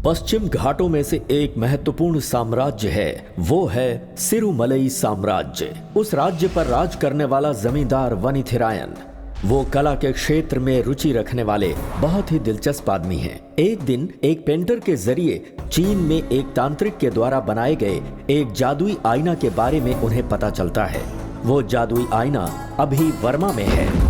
पश्चिम घाटों में से एक महत्वपूर्ण साम्राज्य है, वो है सिरुमलई साम्राज्य। उस राज्य पर राज करने वाला जमींदार वनिथिरायन, वो कला के क्षेत्र में रुचि रखने वाले बहुत ही दिलचस्प आदमी हैं। एक दिन एक पेंटर के जरिए चीन में एक तांत्रिक के द्वारा बनाए गए एक जादुई आईना के बारे में उन्हें पता चलता है। वो जादुई आईना अभी वर्मा में है।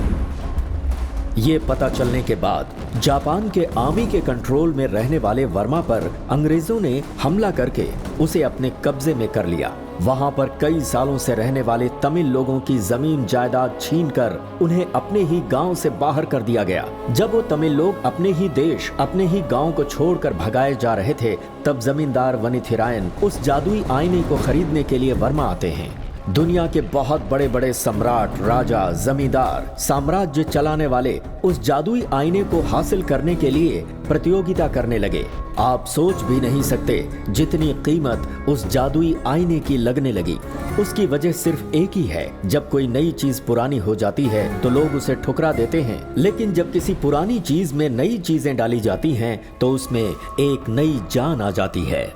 ये पता चलने के बाद जापान के आर्मी के कंट्रोल में रहने वाले वर्मा पर अंग्रेजों ने हमला करके उसे अपने कब्जे में कर लिया। वहां पर कई सालों से रहने वाले तमिल लोगों की जमीन जायदाद छीनकर उन्हें अपने ही गांव से बाहर कर दिया गया। जब वो तमिल लोग अपने ही देश, अपने ही गांव को छोड़कर भगाए जा रहे थे, तब जमींदार वनिथिरायन उस जादुई आईने को खरीदने के लिए वर्मा आते हैं। दुनिया के बहुत बड़े बड़े सम्राट, राजा, जमींदार, साम्राज्य चलाने वाले उस जादुई आईने को हासिल करने के लिए प्रतियोगिता करने लगे। आप सोच भी नहीं सकते जितनी कीमत उस जादुई आईने की लगने लगी। उसकी वजह सिर्फ एक ही है, जब कोई नई चीज पुरानी हो जाती है तो लोग उसे ठुकरा देते हैं, लेकिन जब किसी पुरानी चीज में नई चीजें डाली जाती हैं तो उसमें एक नई जान आ जाती है।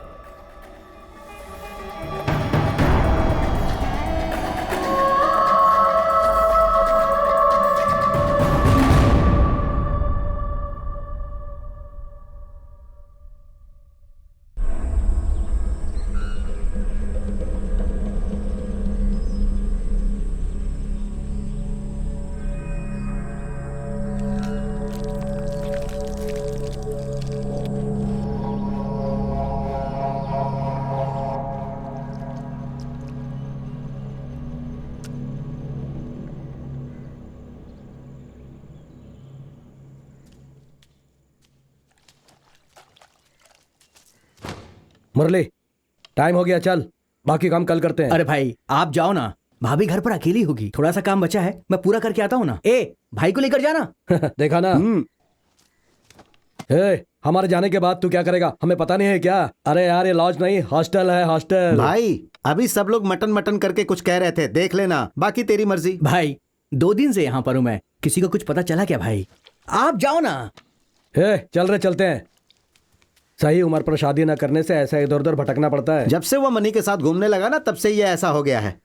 मुरली, टाइम हो गया, चल बाकी काम कल करते हैं। अरे भाई आप जाओ ना, भाभी घर पर अकेली होगी, थोड़ा सा काम बचा है, मैं पूरा करके आता हूँ ना। ए भाई को लेकर जाना। देखा ना। हमारे जाने के बाद तू क्या करेगा हमें पता नहीं है क्या? अरे यार ये लॉज नहीं हॉस्टल है, हॉस्टल। भाई अभी सब लोग मटन मटन करके कुछ कह रहे थे, देख लेना, बाकी तेरी मर्जी। भाई 2 दिन से यहाँ पर हूँ मैं, किसी को कुछ पता चला क्या? भाई आप जाओ ना। चल रहे, चलते हैं। सही उम्र पर शादी न करने से ऐसा इधर उधर भटकना पड़ता है। जब से वो मनी के साथ घूमने लगा ना, तब से ये ऐसा हो गया है।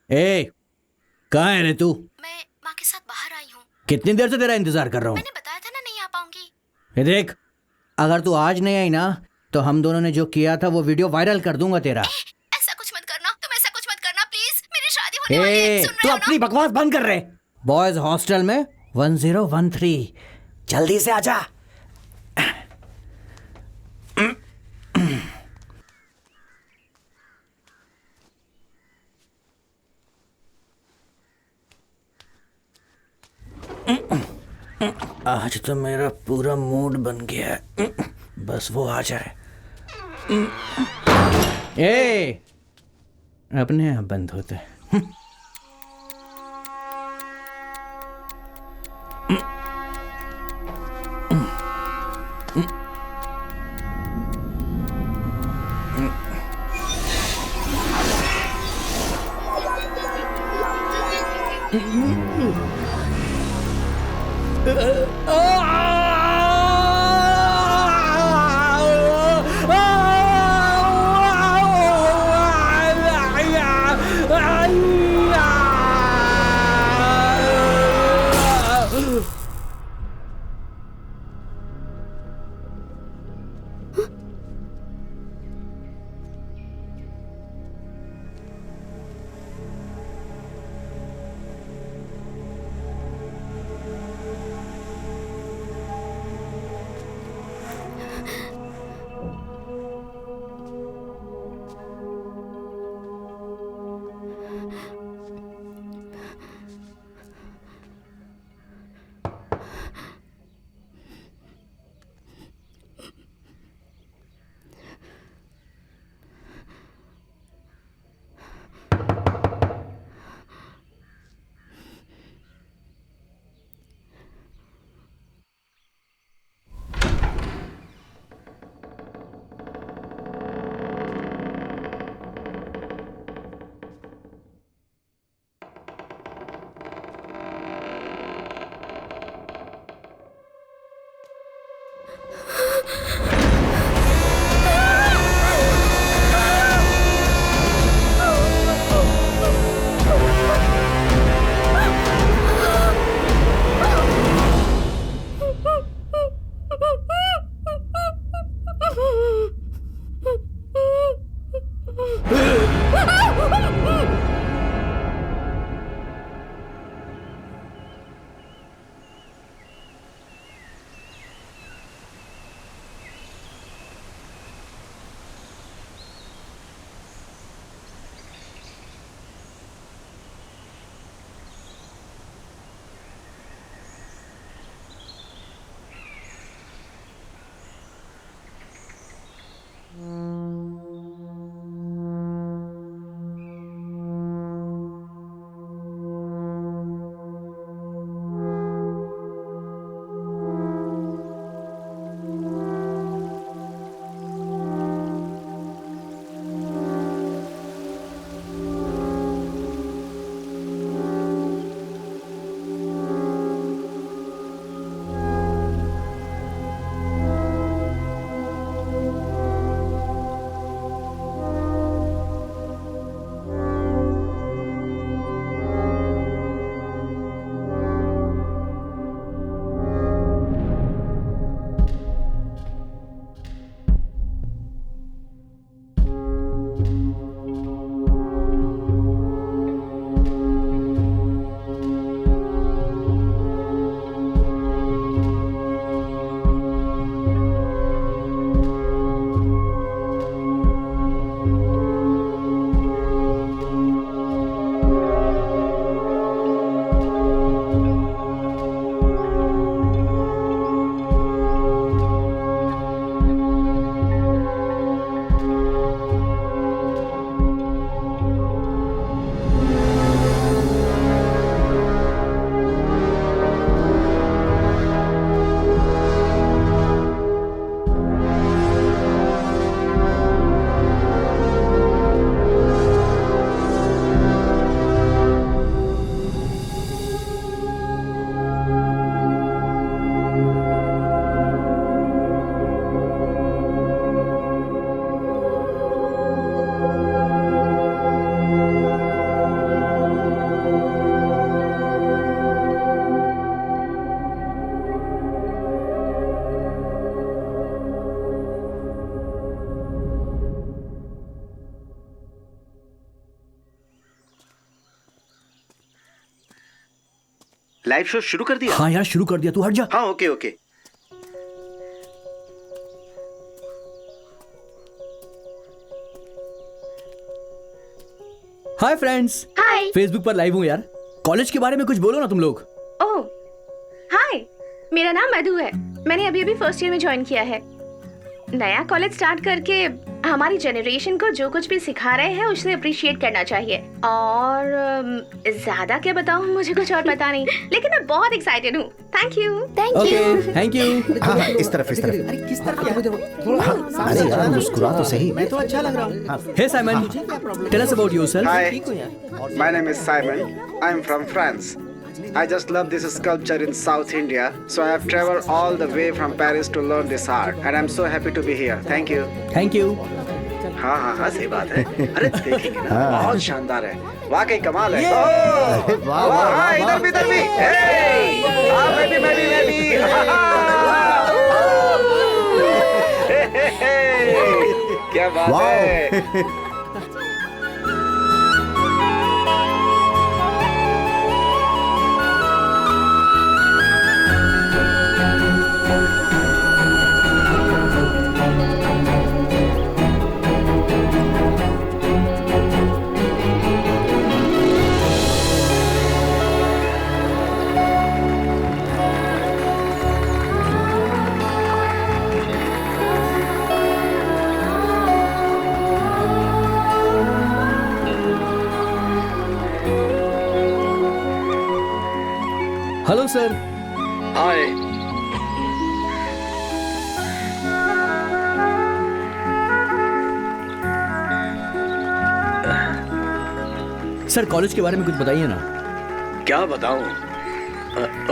ए कहाँ है रे तू? मैं माँ के साथ बाहर आई हूँ। कितनी देर से तेरा इंतजार कर रहा हूँ। मैंने बताया था ना नहीं आ पाऊंगी। ये देख, अगर तू आज नहीं आई ना तो हम दोनों ने जो किया था वो वीडियो वायरल कर दूंगा तेरा। ऐसा कुछ मत करना, तुम ऐसा कुछ मत करना प्लीज, मेरी शादी होने वाली है, सुन तू रहे हो अपनी ना? बकवास बंद कर रहे। बॉयज हॉस्टल में 1013, जल्दी से आजा। आज तो मेरा पूरा मूड बन गया है, बस वो आ जाए। ए अपने आप बंद होते हैं। लाइव शो शुरू कर दिया? हाँ यार शुरू कर दिया, तू हट जा। हाँ ओके ओके। हाय फ्रेंड्स, हाय। फेसबुक पर लाइव हूँ यार। कॉलेज के बारे में कुछ बोलो ना तुम लोग। ओह हाय, मेरा नाम मधु है। मैंने अभी फर्स्ट ईयर में ज्वाइन किया है। नया कॉलेज स्टार्ट करके हमारी जनरेशन को जो कुछ भी सिखा रहे हैं उसे अप्रिशिएट करना चाहिए। और ज्यादा क्या बताऊं, मुझे कुछ और पता नहीं, लेकिन मैं बहुत एक्साइटेड हूँ। Thank you. Okay thank you. हाँ इस तरफ इस तरफ। अरे किस तरफ? अरे यार मुस्कुरा तो सही। मैं तो अच्छा लग रहा हूँ। Hey Simon, tell us about yourself. Hi, my name is Simon. I'm from France. I just love this sculpture in South India, so I have traveled all the way from Paris to learn this art, and I'm so happy to be here. Thank you. Thank you. हाँ हाँ हाँ सही बात है। अरे देखेंगे ना, बहुत शानदार है, वाकई कमाल है। ओह, वाह, वाह, वाह, हाँ, इधर भी इधर भी। हे, हाँ मैं भी। क्या बात है। Hello sir. Hi. Sir college के बारे में कुछ बताइए ना। क्या बताऊं?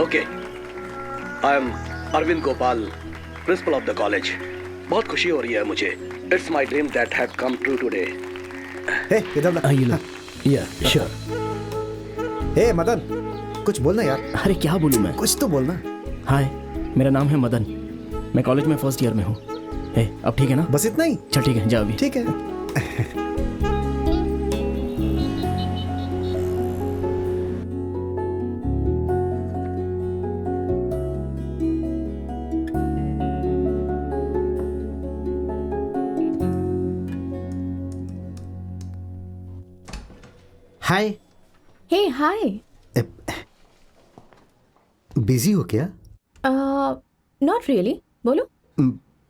Okay, I am Arvind Gopal, principal of the college. बहुत खुशी हो रही है मुझे। It's my dream that have come true today. इधर ये लो। या श्योर। हे मदन, कुछ बोलना यार। अरे क्या बोलूं मैं? कुछ तो बोलना। हाय, मेरा नाम है मदन। मैं कॉलेज में फर्स्ट ईयर में हूँ। हे, अब ठीक है ना? बस इतना ही? चल ठीक है, जा अभी। ठीक है। हाय। हे हाय। बिजी हो क्या? नॉट रियली, बोलो।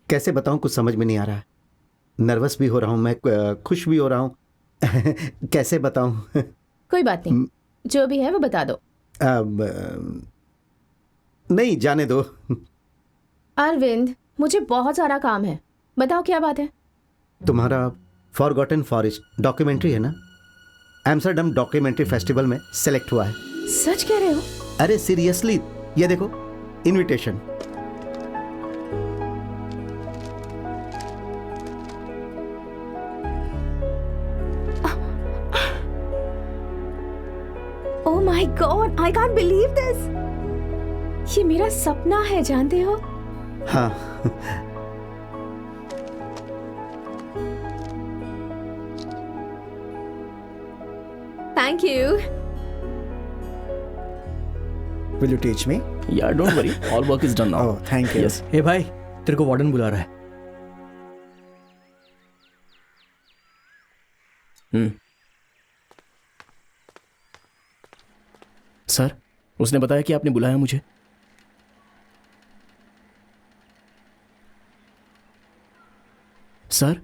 कैसे बताऊं, कुछ समझ में नहीं आ रहा है। नर्वस भी हो रहा हूं मैं, खुश भी हो रहा हूं। कैसे बताऊं? कोई बात नहीं, जो भी है वो बता दो। नहीं, जाने दो। अरविंद, मुझे बहुत सारा काम है, बताओ क्या बात है। तुम्हारा फॉरगॉटन फॉरेस्ट डॉक्यूमेंट्री है ना, एम्स्टर्डम डॉक्यूमेंट्री फेस्टिवल में सेलेक्ट हुआ है। सच कह रहे हो? अरे सीरियसली, ये देखो invitation. Oh my God, I can't believe this. ये मेरा सपना है, जानते हो। हाँ। Thank you. Will you teach me? यार don't worry, all work is done now. Oh, thank you. Yes. Hey भाई, तेरे को वार्डन बुला रहा है। सर, उसने बताया कि आपने बुलाया मुझे। सर,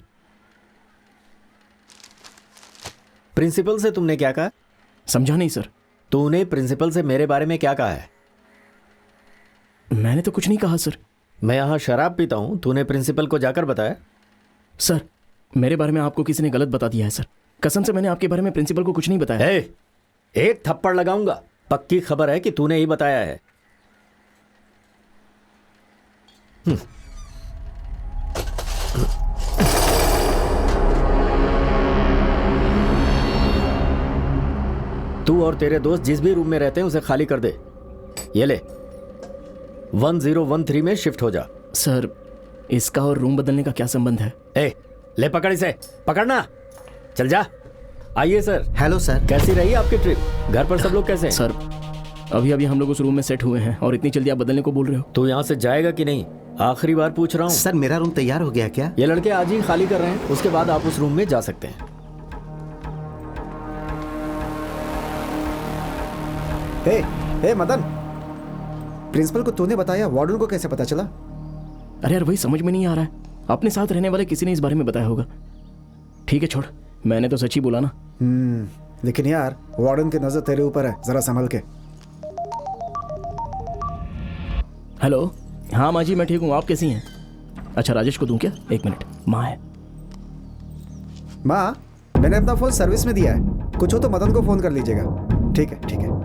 प्रिंसिपल से तुमने क्या कहा? समझा नहीं सर। तूने प्रिंसिपल से मेरे बारे में क्या कहा है? मैंने तो कुछ नहीं कहा सर। मैं यहाँ शराब पीता हूँ, तूने प्रिंसिपल को जाकर बताया? सर, मेरे बारे में आपको किसी ने गलत बता दिया है सर। कसम से मैंने आपके बारे में प्रिंसिपल को कुछ नहीं बताया। एक थप्पड़ लगाऊंगा। पक्की खबर है कि तूने ही बताया है। तू और तेरे दोस्त जिस भी रूम में रहते हैं उसे खाली कर दे। ये ले, 1013 में शिफ्ट हो जा। सर, इसका और रूम बदलने का क्या संबंध है? ले पकड़ इसे, पकड़ना। चल जा। आइए सर। Hello sir. कैसी रही आपकी ट्रिप? घर पर सब लोग कैसे हैं? सर, अभी अभी हम लोग उस रूम में सेट हुए हैं और इतनी जल्दी आप बदलने को बोल रहे हो? तू यहाँ से जाएगा कि नहीं? आखिरी बार पूछ रहा हूँ। सर मेरा रूम तैयार हो गया क्या? ये लड़के आज ही खाली कर रहे हैं, उसके बाद आप उस रूम में जा सकते हैं। हे मदन, प्रिंसिपल को तूने बताया, वार्डन को कैसे पता चला? अरे यार वही समझ में नहीं आ रहा है। अपने साथ रहने वाले किसी ने इस बारे में बताया होगा। ठीक है छोड़, मैंने तो सच ही बोला ना। लेकिन यार वार्डन की नजर तेरे ऊपर है, जरा संभल के। हेलो, हाँ माँ जी मैं ठीक हूँ, आप कैसी हैं? अच्छा राजेश को दूं क्या? एक मिनट, माँ है। माँ, मैंने अपना फोन सर्विस में दिया है, कुछ हो तो मदन को फोन कर लीजिएगा। ठीक है ठीक है।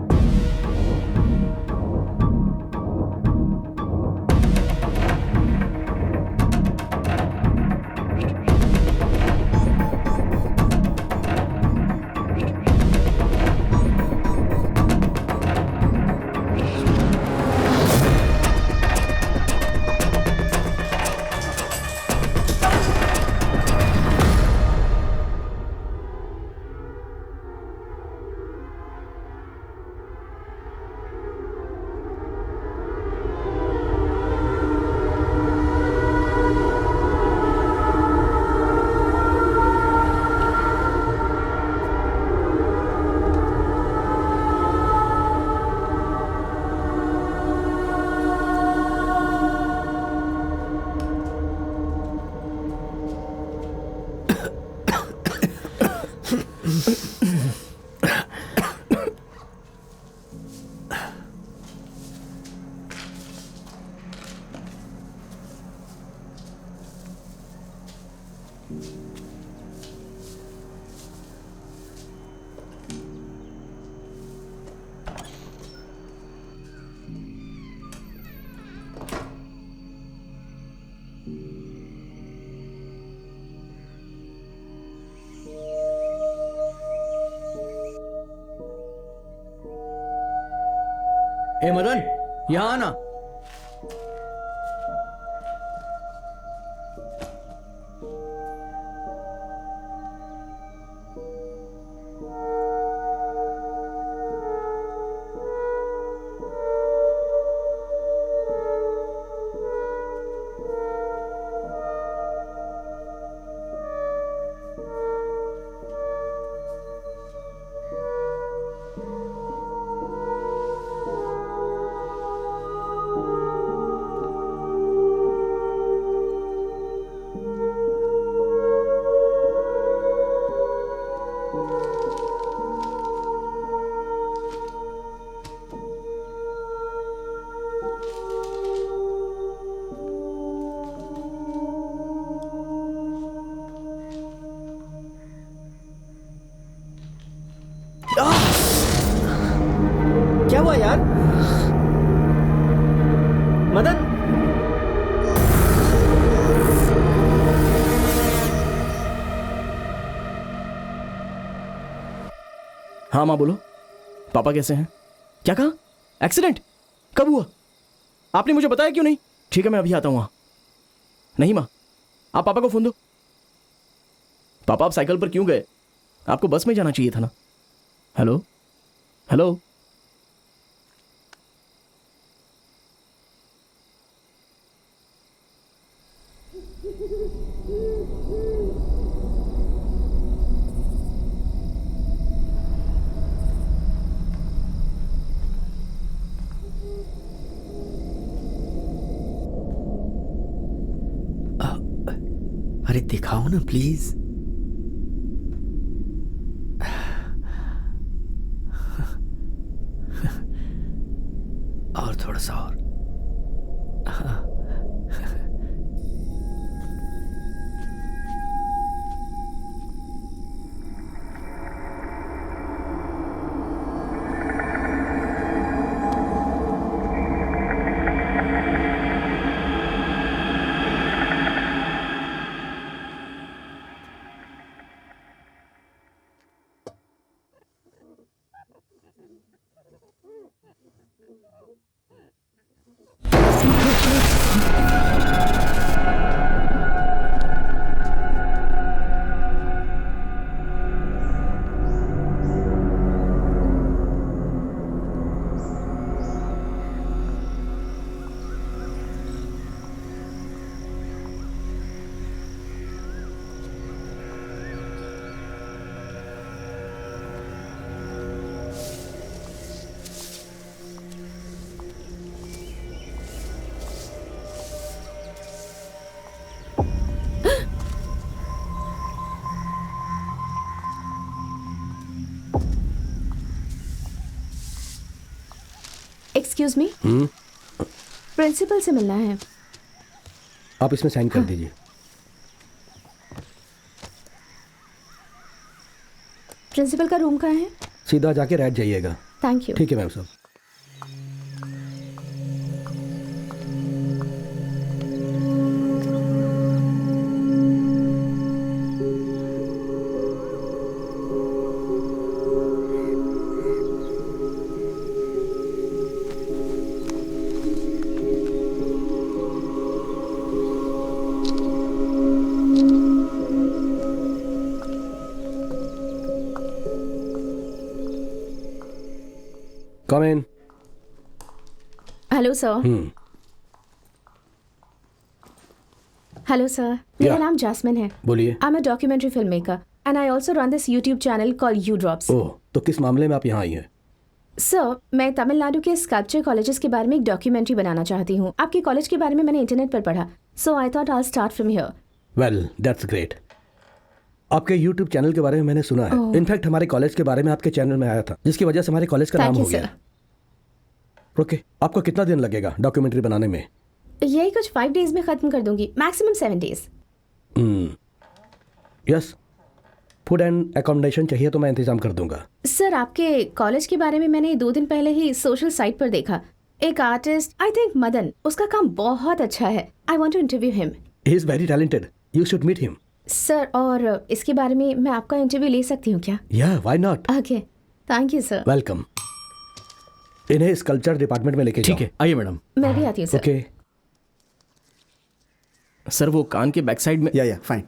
ए मदन, यहाँ आना। क्या हुआ यार? मदन, हाँ माँ बोलो। पापा कैसे हैं? क्या कहा? एक्सीडेंट? कब हुआ? आपने मुझे बताया क्यों नहीं? ठीक है मैं अभी आता हूँ वहाँ। नहीं माँ, आप पापा को फोन दो। पापा आप साइकिल पर क्यों गए? आपको बस में जाना चाहिए था ना। Hello hello. अरे दिखाओ ना प्लीज। और थोड़ा सा और। एक्सक्यूज मी, प्रिंसिपल से मिलना है। आप इसमें साइन कर दीजिए। प्रिंसिपल का रूम कहाँ है? सीधा जाके राइट जाइएगा। Thank you. ठीक है मैम साहब। Come in. Hello sir. Hello sir, मेरा Yeah. नाम जास्मिन है। बोलिए। I am a documentary film maker and I also run this YouTube channel call you drops. Oh, तो किस मामले में आप यहाँ आई हैं? सर, मैं तमिलनाडु के स्कल्पचर कॉलेजेस के बारे में एक डॉक्यूमेंट्री बनाना चाहती हूँ। आपके कॉलेज के बारे में मैंने इंटरनेट पर पढ़ा, so I thought I start from here. Well, that's great. आपके यूट्यूब चैनल के बारे में मैंने सुना है। इनफैक्ट हमारे कॉलेज के बारे में आपके चैनल में आया था, जिसकी वजह से हमारे कॉलेज का नाम थैंक हो यू गया। सर। ओके, आपको कितना दिन लगेगा डॉक्यूमेंट्री बनाने में? यही कुछ 5 days में खत्म कर दूंगी, maximum 7 days। Yes, food and accommodation चाहिए तो मैं इंतजाम कर दूंगा। सर, आपके कॉलेज के बारे में मैंने 2 दिन पहले ही सोशल साइट पर देखा। एक आर्टिस्ट, आई थिंक मदन, उसका काम बहुत अच्छा है। I want to interview him. He is very talented, you should meet him. Sir, और इसके बारे में मैं आपका इंटरव्यू ले सकती हूँ क्या? या, why not. Okay, thank you sir. Welcome. इन्हें स्कल्पचर डिपार्टमेंट में लेके जाओ। ठीक है, आइए मैडम। मैं भी आती हूँ सर। ओके। सर वो कान के बैक साइड में या फाइन।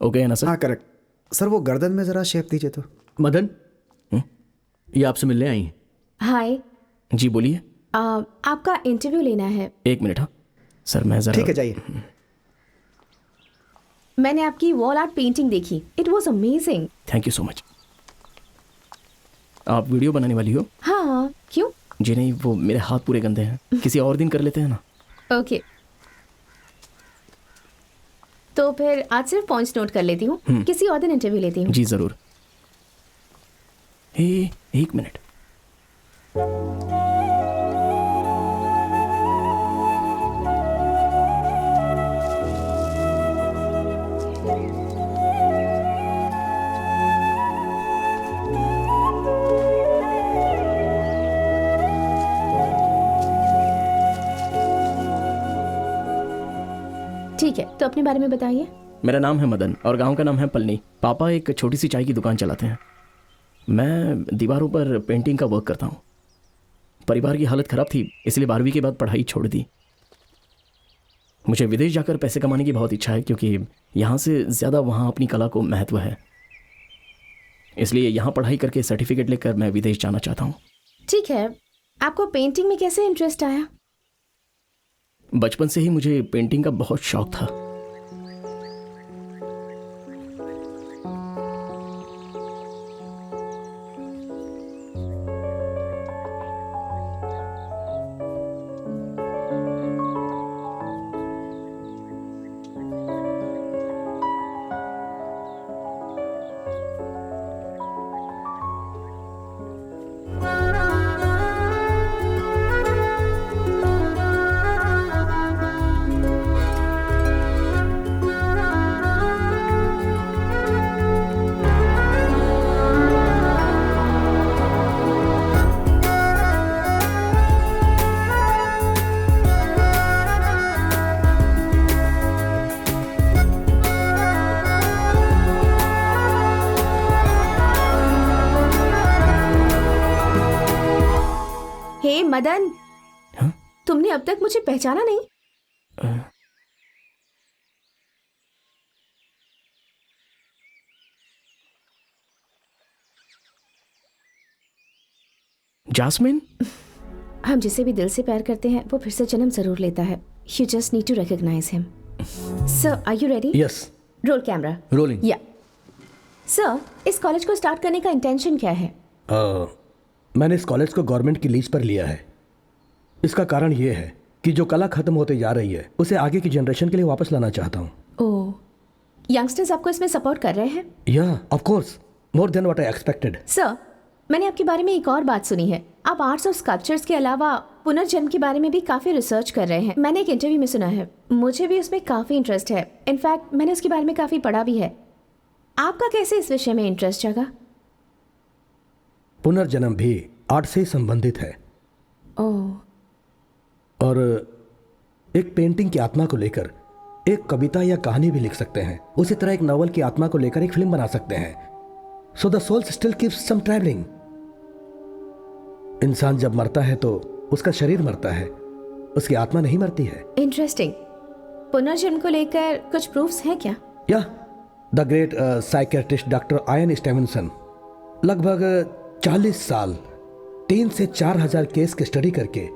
ओके है ना सर? हाँ करेक्ट सर। वो गर्दन में ज़रा शेप दीजिए तो। मदन, ये आपसे मिलने आई हैं। हाय, जी बोलिए। आपका इंटरव्यू लेना है। 1 मिनट। हाँ सर, मैं जरा। ठीक है, जाइए। मैंने आपकी वॉल आर्ट पेंटिंग देखी, it was amazing. Thank you so much. आप वीडियो बनाने वाली हो? हाँ, क्यों? जी नहीं, वो मेरे हाथ पूरे गंदे हैं, किसी और दिन कर लेते हैं ना। ओके, तो फिर आज सिर्फ पॉइंट्स नोट कर लेती हूँ, किसी और दिन इंटरव्यू लेती हूँ। जी जरूर। 1 मिनट। ठीक है, तो अपने बारे में बताइए। मेरा नाम है मदन और गांव का नाम है पलनी। पापा एक छोटी सी चाय की दुकान चलाते हैं। मैं दीवारों पर पेंटिंग का वर्क करता हूँ। परिवार की हालत ख़राब थी, इसलिए 12वीं के बाद पढ़ाई छोड़ दी। मुझे विदेश जाकर पैसे कमाने की बहुत इच्छा है, क्योंकि यहाँ से ज़्यादा वहाँ अपनी कला को महत्व है। इसलिए यहाँ पढ़ाई करके सर्टिफिकेट लेकर मैं विदेश जाना चाहता हूँ। ठीक है, आपको पेंटिंग में कैसे इंटरेस्ट आया? बचपन से ही मुझे पेंटिंग का बहुत शौक था। हे मदन, हाँ? तुमने अब तक मुझे पहचाना नहीं? जास्मिन? हम जिसे भी दिल से प्यार करते हैं वो फिर से जन्म जरूर लेता है। You just need to recognise him. Sir, are you ready? Yes, roll camera. Rolling. या सर, इस कॉलेज को स्टार्ट करने का इंटेंशन क्या है? मैंने इस कॉलेज को गवर्नमेंट की लीज पर लिया है। इसका कारण ये है कि जो कला खत्म होते जा रही है उसे आगे की जनरेशन के लिए वापस लाना चाहता हूँ। ओह, यंगस्टर्स आपको इसमें सपोर्ट कर रहे हैं? या of course, more than what I expected. Sir, मैंने आपके बारे में एक और बात सुनी है, आप आर्ट्स और स्कल्पचर्स के अलावा पुनर्जन्म के बारे में भी काफी रिसर्च कर रहे हैं। मैंने एक इंटरव्यू में सुना है, मुझे भी उसमें काफी इंटरेस्ट है। इनफैक्ट मैंने उसके बारे में काफी पढ़ा भी है। आपका कैसे इस विषय में इंटरेस्ट जगा? पुनर्जन्म भी आर्ट से संबंधित है। ओह, और एक पेंटिंग की आत्मा को लेकर एक कविता या कहानी भी लिख सकते हैं। उसी तरह एक नॉवल की आत्मा को लेकर एक फिल्म बना सकते हैं। So the soul still keeps some travelling. इंसान जब मरता है तो उसका शरीर मरता है, उसकी आत्मा नहीं मरती है। इंटरेस्टिंग। पुनर्जन्म को लेकर कुछ प्रूफ्स हैं क्या? या the great psychiatrist doctor Ian Stevenson लगभग 40 साल 3 से 4,000 केस की स्टडी करके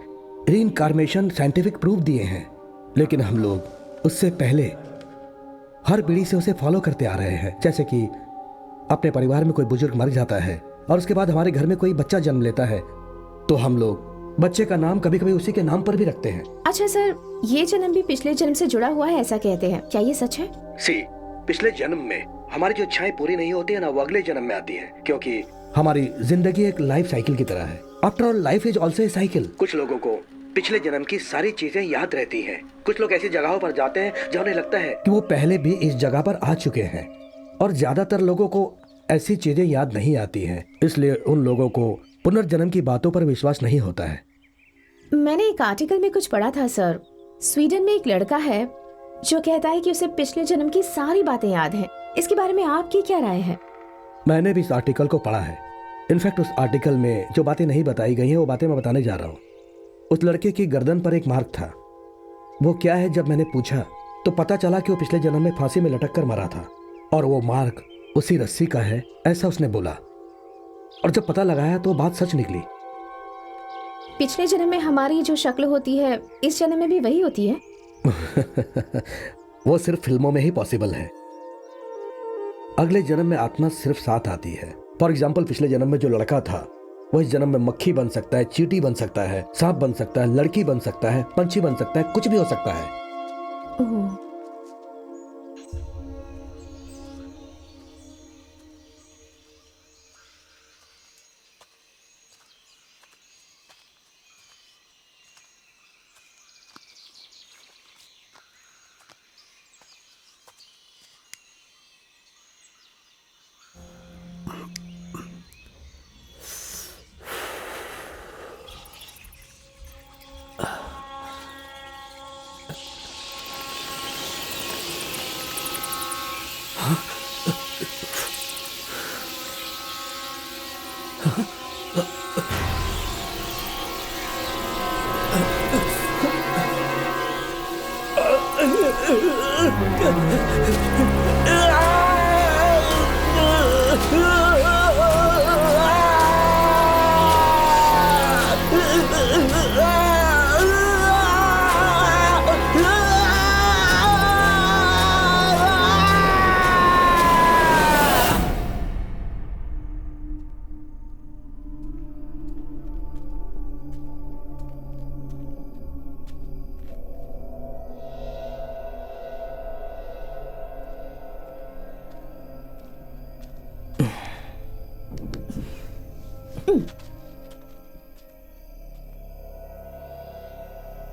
रीइंकार्नेशन साइंटिफिक प्रूफ दिए हैं। लेकिन हम लोग उससे पहले हर पीढ़ी से उसे फॉलो करते आ रहे हैं। जैसे कि अपने परिवार में कोई बुजुर्ग मर जाता है और उसके बाद हमारे घर में कोई बच्चा जन्म लेता है तो हम लोग बच्चे का नाम कभी कभी उसी के नाम पर भी रखते हैं। अच्छा सर, ये जन्म भी पिछले जन्म से जुड़ा हुआ है ऐसा कहते हैं, क्या ये सच है? पिछले जन्म में हमारी जो इच्छाएं पूरी नहीं होती है ना, वो अगले जन्म में आती है, क्योंकि हमारी जिंदगी एक लाइफ साइकिल की तरह है। After all life is also a cycle. कुछ लोगों को पिछले जन्म की सारी चीजें याद रहती हैं। कुछ लोग ऐसी जगहों पर जाते हैं जहाँ उन्हें लगता है कि वो पहले भी इस जगह पर आ चुके हैं, और ज्यादातर लोगों को ऐसी चीजें याद नहीं आती हैं। इसलिए उन लोगों को पुनर्जन्म की बातों पर विश्वास नहीं होता है। मैंने एक आर्टिकल में कुछ पढ़ा था सर, स्वीडन में एक लड़का है जो कहता है कि उसे पिछले जन्म की सारी बातें याद हैं। इसके बारे में आपकी क्या राय है? मैंने भी इस आर्टिकल को पढ़ा है। इनफैक्ट उस आर्टिकल में जो बातें नहीं बताई गई हैं वो बातें मैं बताने जा रहा हूँ। उस लड़के की गर्दन पर एक मार्क था। वो क्या है, जब मैंने पूछा तो पता चला कि वो पिछले जन्म में फांसी में लटक कर मरा था और वो मार्क उसी रस्सी का है, ऐसा उसने बोला। और जब पता लगाया तो बात सच निकली। पिछले जन्म में हमारी जो शक्ल होती है इस जन्म में भी वही होती है? वो सिर्फ फिल्मों में ही पॉसिबल है। अगले जन्म में आत्मा सिर्फ साथ आती है। फॉर एग्जाम्पल, पिछले जन्म में जो लड़का था वो इस जन्म में मक्खी बन सकता है, चींटी बन सकता है, सांप बन सकता है, लड़की बन सकता है, पंछी बन सकता है, कुछ भी हो सकता है। ओह,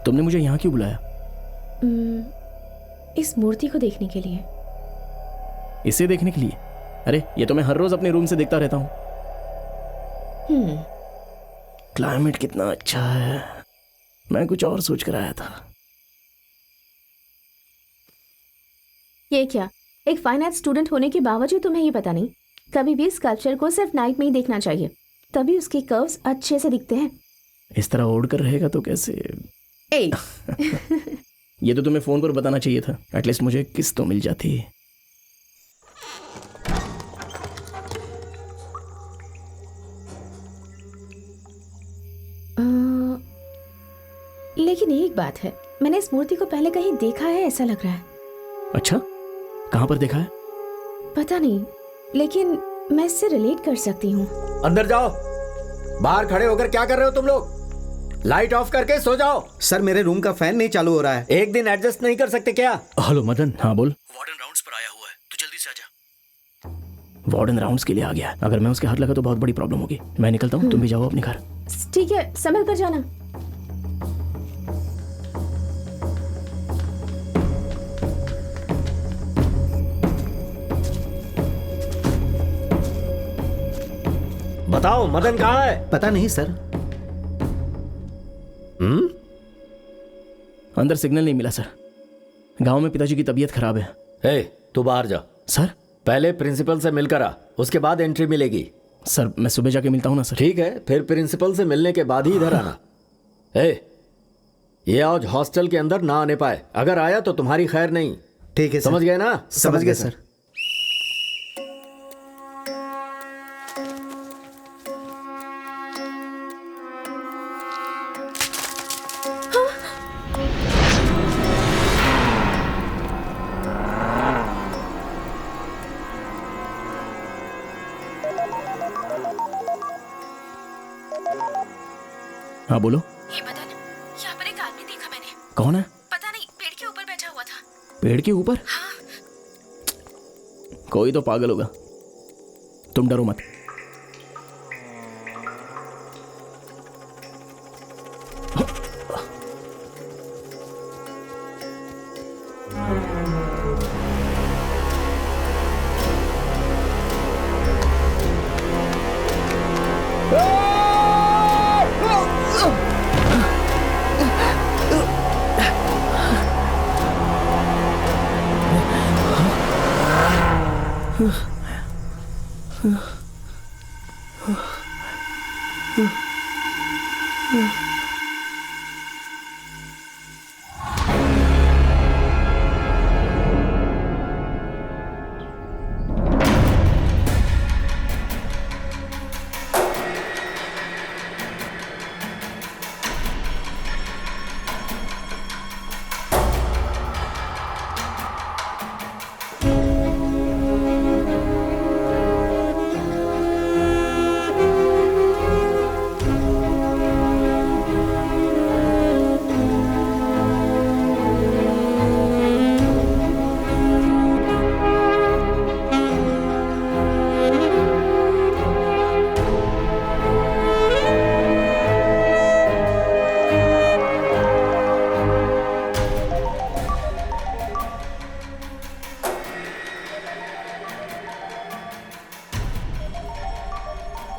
तुमने मुझे यहाँ क्यों बुलाया? इस मूर्ति को देखने के लिए। इसे देखने के लिए? अरे ये तो मैं हर रोज अपने रूम से देखता रहता हूँ। क्लाइमेट कितना अच्छा है। मैं कुछ और सोच कर आया था। ये क्या, एक फाइन आर्ट स्टूडेंट होने के बावजूद तुम्हें ये पता नहीं? कभी भी स्कल्पचर को सिर्फ नाइट में ही देखना चाहिए, तभी उसके कर्व्स अच्छे से दिखते हैं। इस तरह ओढ़ कर रहेगा तो कैसे? ए ये तो तुम्हें फोन पर बताना चाहिए था। एटलीस्ट मुझे किस तो मिल जाती। लेकिन एक बात है, मैंने इस मूर्ति को पहले कहीं देखा है ऐसा लग रहा है। अच्छा, कहाँ पर देखा है? पता नहीं, लेकिन मैं इससे रिलेट कर सकती हूँ। अंदर जाओ। बाहर खड़े होकर क्या कर रहे हो तुम लोग? लाइट ऑफ करके सो जाओ। सर, मेरे रूम का फैन नहीं चालू हो रहा है। एक दिन एडजस्ट नहीं कर सकते क्या? हेलो मदन। हाँ बोल। वार्डन राउंड्स पर आया हुआ है, तू जल्दी से आ जा। वार्डन राउंड्स के लिए आ गया है। अगर मैं उसके हाथ लगा तो बहुत बड़ी प्रॉब्लम होगी। मैं निकलता हूँ, तुम भी जाओ अपने घर। ठीक है, संभल कर जाना। बताओ मदन कहाँ है? पता नहीं सर। अंदर सिग्नल नहीं मिला सर। गांव में पिताजी की तबीयत खराब है। ए, तू बाहर जा। सर पहले प्रिंसिपल से मिलकर आ, उसके बाद एंट्री मिलेगी। सर मैं सुबह जाके मिलता हूँ ना सर। ठीक है, फिर प्रिंसिपल से मिलने के बाद ही इधर आना। ये आज हॉस्टल के अंदर ना आने पाए, अगर आया तो तुम्हारी खैर नहीं। ठीक है सर। समझ गए ना? समझ गए सर। हाँ बोलो। ये मदन, यहाँ पर एक आदमी देखा मैंने। कौन है? पता नहीं, पेड़ के ऊपर बैठा हुआ था। पेड़ के ऊपर? हाँ। कोई तो पागल होगा, तुम डरो मत।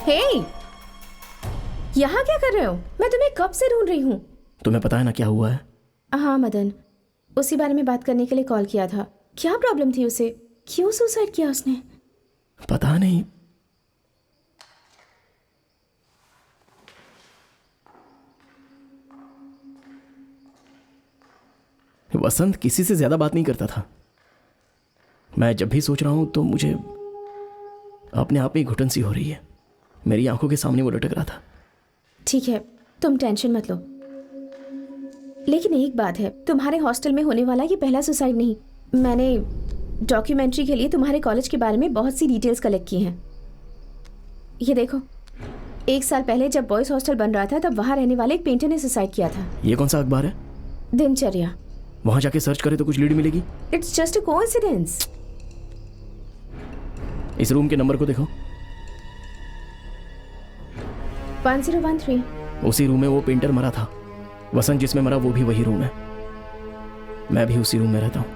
हे, यहाँ क्या कर रहे हो? मैं तुम्हें कब से ढूंढ रही हूँ। तुम्हें पता है ना क्या हुआ है? हाँ मदन, उसी बारे में बात करने के लिए कॉल किया था। क्या प्रॉब्लम थी उसे? क्यों सुसाइड किया उसने? पता नहीं। वसंत किसी से ज्यादा बात नहीं करता था। मैं जब भी सोच रहा हूं तो मुझे अपने आप में घुटन सी हो रही है। मेरी आंखों के सामने वो लटक रहा था। ठीक है, तुम टेंशन मत लो। लेकिन एक बात है, तुम्हारे हॉस्टल में होने वाला ये पहला सुसाइड नहीं। मैंने डॉक्यूमेंट्री के लिए तुम्हारे कॉलेज के बारे में बहुत सी डिटेल्स कलेक्ट की हैं। ये देखो, 1 साल पहले जब बॉयज हॉस्टल बन रहा था तब वहाँ रहने वाले एक पेंटर ने सुसाइड किया था। ये कौन सा अखबार है? दिनचर्या। वहां जाके सर्च करें तो कुछ लीड मिलेगी? It's just a coincidence. इस रूम के नंबर को देखो। 1013। उसी रूम में वो पेंटर मरा था। वसंत जिसमें मरा वो भी वही रूम है। मैं भी उसी रूम में रहता हूं।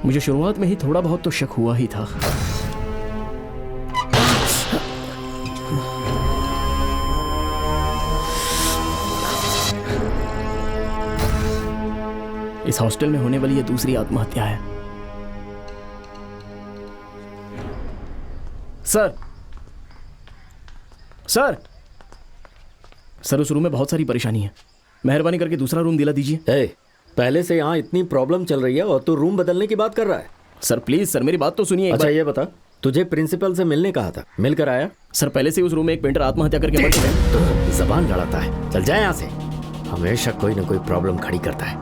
मुझे शुरुआत में ही थोड़ा बहुत तो शक हुआ ही था। इस हॉस्टल में होने वाली ये दूसरी आत्महत्या है। सर सर सर, उस रूम में बहुत सारी परेशानी है। मेहरबानी करके दूसरा रूम दिला दीजिए। पहले से यहाँ इतनी प्रॉब्लम चल रही है और तू रूम बदलने की बात कर रहा है? सर प्लीज सर, मेरी बात तो सुनिए। अच्छा ये बता, तुझे प्रिंसिपल से मिलने कहा था, मिलकर आया? सर पहले से उस रूम में एक पेंटर आत्महत्या करके मर चुका है। तो जबान लड़ाता है। चल जाए यहाँ से, हमेशा कोई ना कोई प्रॉब्लम खड़ी करता है।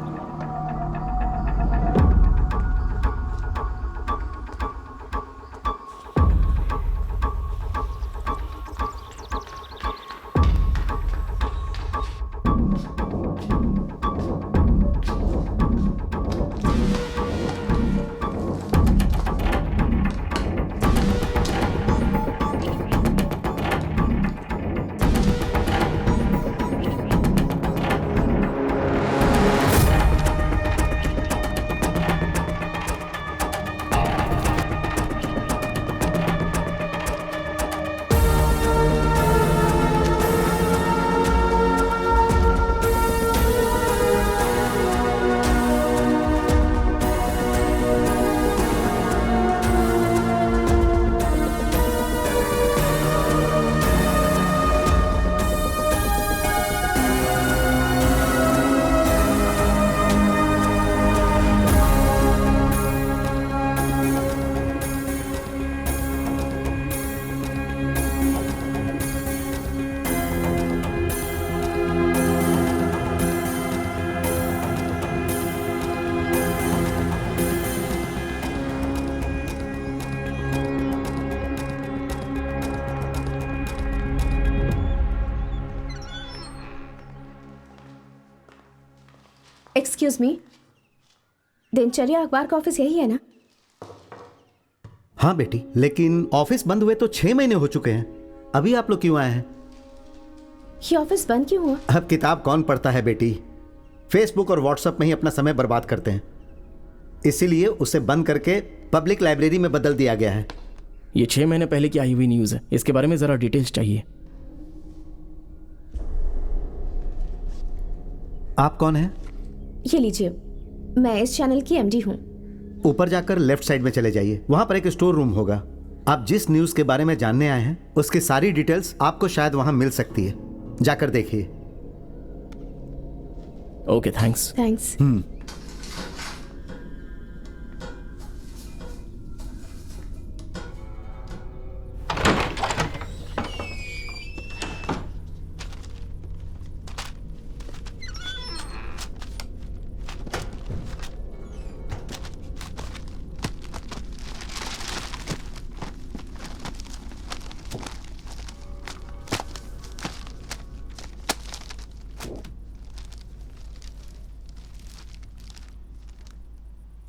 एक्सक्यूज मी, दिनचर्या अखबार का ऑफिस यही है ना? हाँ बेटी, लेकिन ऑफिस बंद हुए तो 6 महीने हो चुके हैं। अभी आप लोग क्यों आए हैं? ये ऑफिस बंद क्यों हुआ? अब किताब कौन पढ़ता है बेटी, फेसबुक और व्हाट्सएप में ही अपना समय बर्बाद करते हैं, इसीलिए उसे बंद करके पब्लिक लाइब्रेरी में बदल दिया गया है। ये 6 महीने पहले की आई हुई न्यूज़ है, इसके बारे में ज़रा डिटेल्स चाहिए। आप कौन हैं? ये लीजिए, मैं इस चैनल की एमडी हूँ। ऊपर जाकर लेफ्ट साइड में चले जाइए, वहां पर एक स्टोर रूम होगा। आप जिस न्यूज़ के बारे में जानने आए हैं उसकी सारी डिटेल्स आपको शायद वहां मिल सकती है, जाकर देखिए। Okay, thanks. Thanks.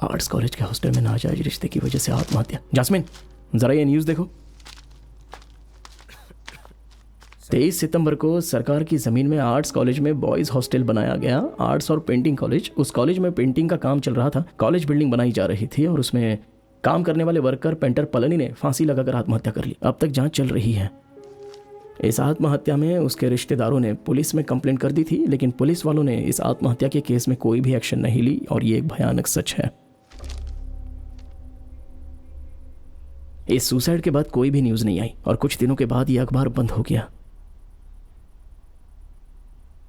Arts college के हॉस्टल में नाजायज रिश्ते की वजह से आत्महत्या। जास्मिन, जरा ये न्यूज़ देखो। 23 सितंबर को सरकार की ज़मीन में आर्ट्स कॉलेज में बॉयज़ हॉस्टल बनाया गया। आर्ट्स और पेंटिंग कॉलेज, उस कॉलेज में पेंटिंग का काम चल रहा था। कॉलेज बिल्डिंग बनाई जा रही थी और उसमें काम करने वाले वर्कर पेंटर पलनी ने फांसी लगाकर आत्महत्या कर ली। अब तक जांच चल रही है। इस आत्महत्या में उसके रिश्तेदारों ने पुलिस में कंप्लेंट कर दी थी, लेकिन पुलिस वालों ने इस आत्महत्या के केस में कोई भी एक्शन नहीं ली और ये एक भयानक सच है। इस सुसाइड के बाद कोई भी न्यूज़ नहीं आई और कुछ दिनों के बाद ये अखबार बंद हो गया।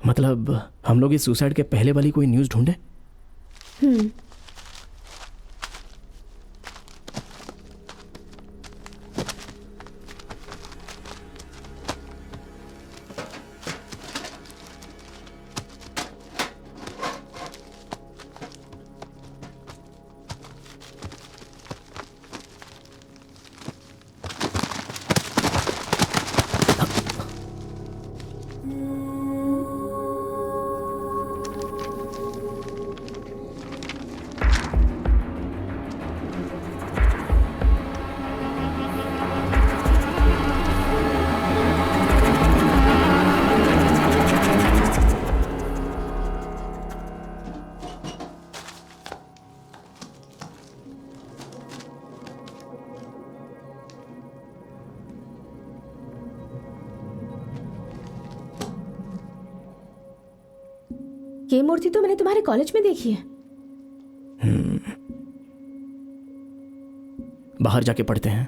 मतलब हम लोग इस सुसाइड के पहले वाली कोई न्यूज़ ढूंढे। ये मूर्ति तो मैंने तुम्हारे कॉलेज में देखी है। बाहर जाके पढ़ते हैं।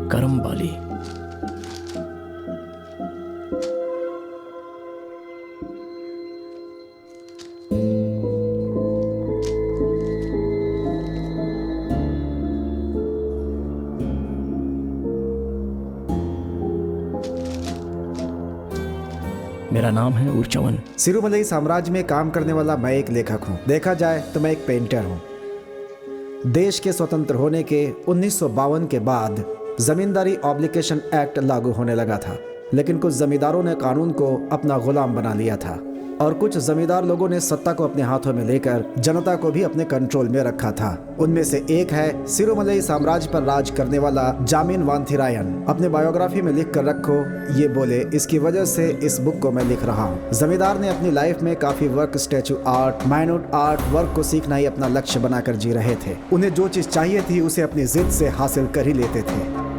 करमबाली। मेरा नाम है उर्चवन। सिरुमलई साम्राज्य में काम करने वाला मैं एक लेखक हूँ। देखा जाए तो मैं एक पेंटर हूँ। देश के स्वतंत्र होने के 1952 के बाद जमींदारी ऑब्लिगेशन एक्ट लागू होने लगा था, लेकिन कुछ जमींदारों ने कानून को अपना गुलाम बना लिया था और कुछ जमींदार लोगों ने सत्ता को अपने हाथों में लेकर जनता को भी अपने कंट्रोल में रखा था। उनमें से एक है सिरुमलई साम्राज्य पर राज करने वाला जामिन वांथिरायन। अपने बायोग्राफी में लिख कर रखो, ये बोले, इसकी वजह से इस बुक को मैं लिख रहा हूँ। जमींदार ने अपनी लाइफ में काफी work, statue art, minute art work को सीखना ही अपना लक्ष्य बनाकर जी रहे थे। उन्हें जो चीज चाहिए थी उसे अपनी जिद से हासिल कर ही लेते थे।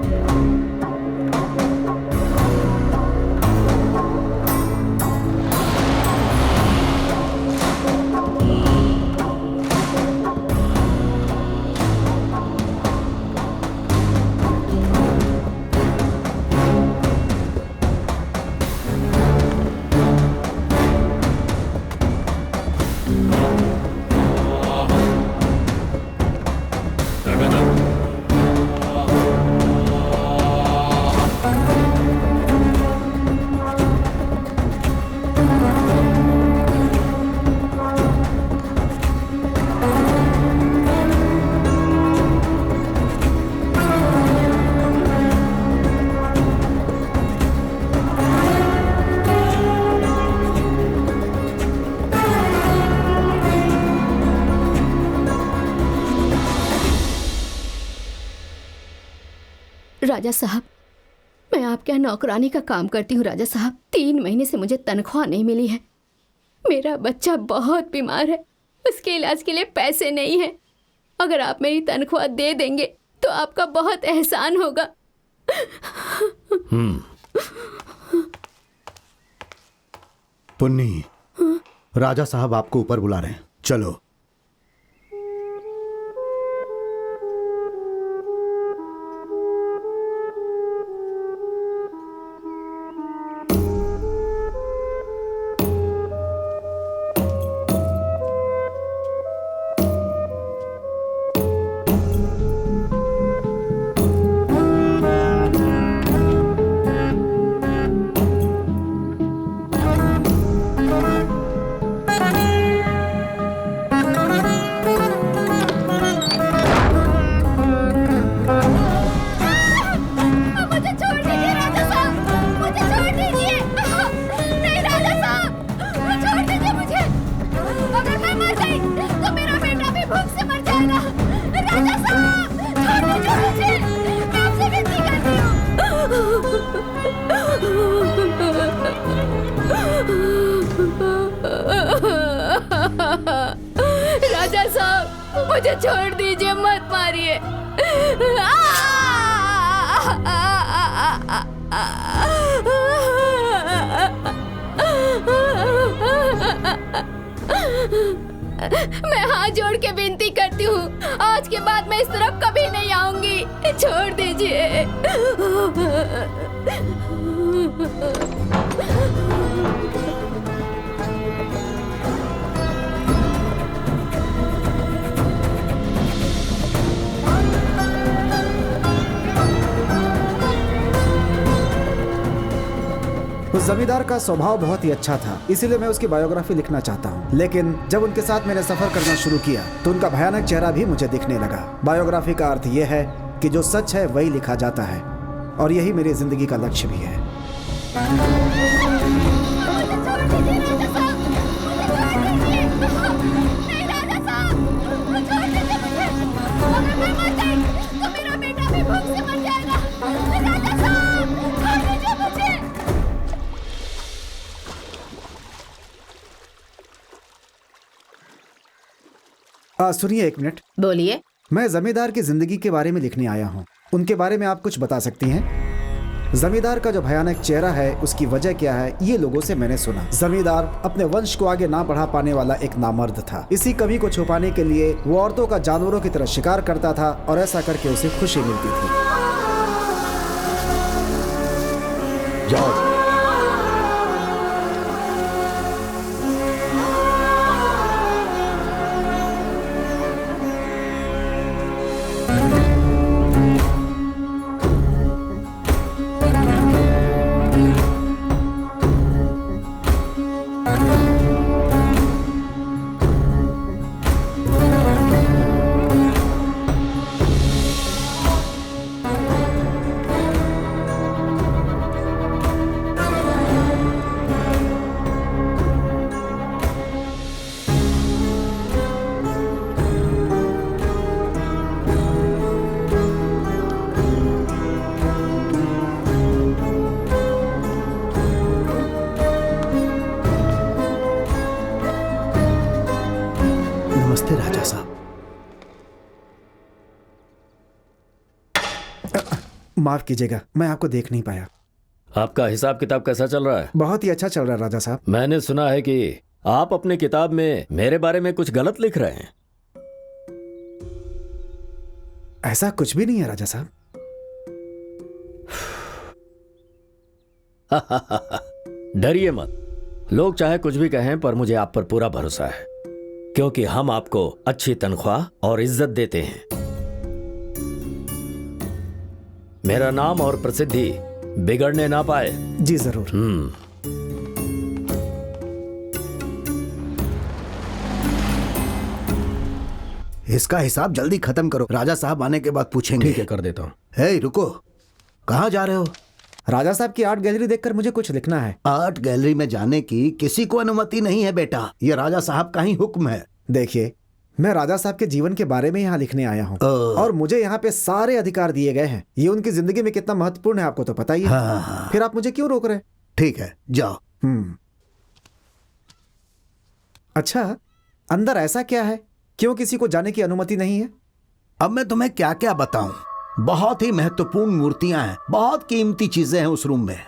राजा साहब, मैं आपके यहाँ नौकरानी का काम करती हूँ राजा साहब। 3 महीने से मुझे तनख्वाह नहीं मिली है। मेरा बच्चा बहुत बीमार है, उसके इलाज के लिए पैसे नहीं हैं। अगर आप मेरी तनख्वाह दे देंगे तो आपका बहुत एहसान होगा। पुन्नी, राजा साहब आपको ऊपर बुला रहे हैं, चलो। राजा साहब, मुझे छोड़ दीजिए, मत मारिए। मैं हाथ जोड़ के विनती करती हूँ, आज के बाद मैं इस तरफ कभी नहीं आऊंगी। छोड़ दीजिए। उस जमींदार का स्वभाव बहुत ही अच्छा था, इसीलिए मैं उसकी बायोग्राफी लिखना चाहता हूँ। लेकिन जब उनके साथ मैंने सफर करना शुरू किया तो उनका भयानक चेहरा भी मुझे दिखने लगा। बायोग्राफी का अर्थ यह है कि जो सच है वही लिखा जाता है, और यही मेरी जिंदगी का लक्ष्य भी है। सुनिए, 1 मिनट। बोलिए। मैं जमींदार की जिंदगी के बारे में लिखने आया हूँ। उनके बारे में आप कुछ बता सकती हैं? जमींदार का जो भयानक चेहरा है, उसकी वजह क्या है, ये लोगों से मैंने सुना। जमींदार अपने वंश को आगे ना बढ़ा पाने वाला एक नामर्द था। इसी कमी को छुपाने के लिए वो औरतों का जानवरों की तरह शिकार करता था, और ऐसा करके उसे खुशी मिलती थी। जाओ। नमस्ते राजा साहब। माफ कीजिएगा, मैं आपको देख नहीं पाया। आपका हिसाब किताब कैसा चल रहा है? बहुत ही अच्छा चल रहा है राजा साहब। मैंने सुना है कि आप अपने किताब में मेरे बारे में कुछ गलत लिख रहे हैं। ऐसा कुछ भी नहीं है राजा साहब। डरिए मत, लोग चाहे कुछ भी कहें, पर मुझे आप पर पूरा भरोसा है, क्योंकि हम आपको अच्छी तनख्वाह और इज्जत देते हैं। मेरा नाम और प्रसिद्धि बिगड़ने ना पाए। जी जरूर। इसका हिसाब जल्दी खत्म करो, राजा साहब आने के बाद पूछेंगे। ठीक है, कर देता हूँ। हे रुको, कहाँ जा रहे हो? राजा साहब की आर्ट गैलरी देखकर मुझे कुछ लिखना है। आर्ट गैलरी में जाने की किसी को अनुमति नहीं है बेटा, ये राजा साहब का ही हुक्म है। देखिए, मैं राजा साहब के जीवन के बारे में यहाँ लिखने आया हूँ और मुझे यहाँ पे सारे अधिकार दिए गए हैं। ये उनकी जिंदगी में कितना महत्वपूर्ण है आपको तो पता ही है। हाँ। फिर आप मुझे क्यों रोक रहे हैं? ठीक है, जाओ। अच्छा, अंदर ऐसा क्या है, क्यों किसी को जाने की अनुमति नहीं है? अब मैं तुम्हें क्या क्या बताऊं। बहुत ही महत्वपूर्ण मूर्तियां हैं, बहुत कीमती चीजें हैं उस रूम में,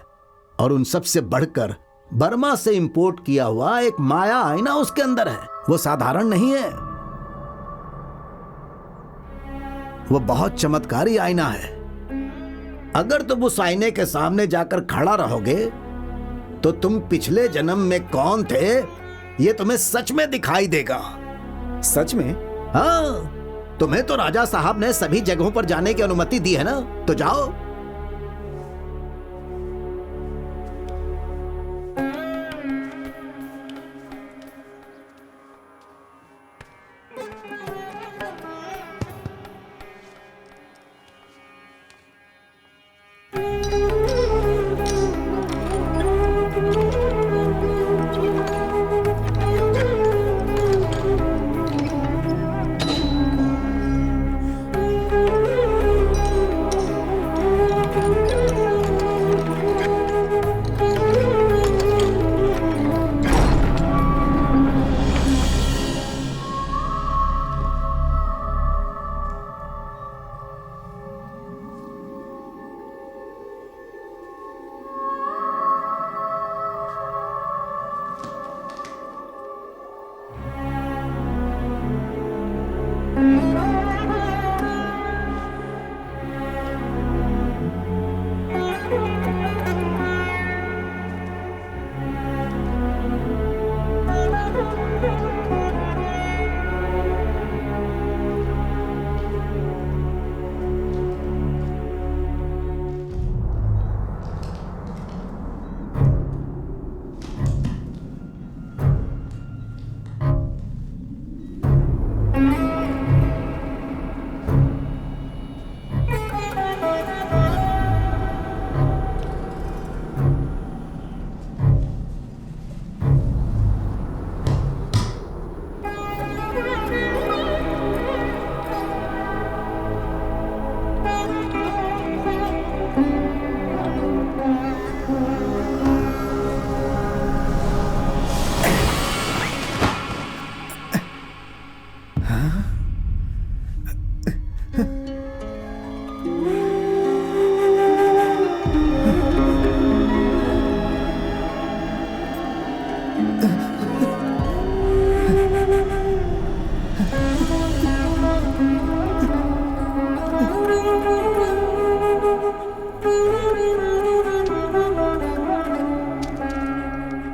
और उन सब से बढ़कर बर्मा से इंपोर्ट किया हुआ एक माया आईना उसके अंदर है। वो साधारण नहीं है, वो बहुत चमत्कारी आईना है। अगर तुम उस आईने के सामने जाकर खड़ा रहोगे तो तुम पिछले जन्म में कौन थे ये तुम्हें सच में दिखाई देगा। सच में? हाँ, तुम्हें तो राजा साहब ने सभी जगहों पर जाने की अनुमति दी है ना, तो जाओ।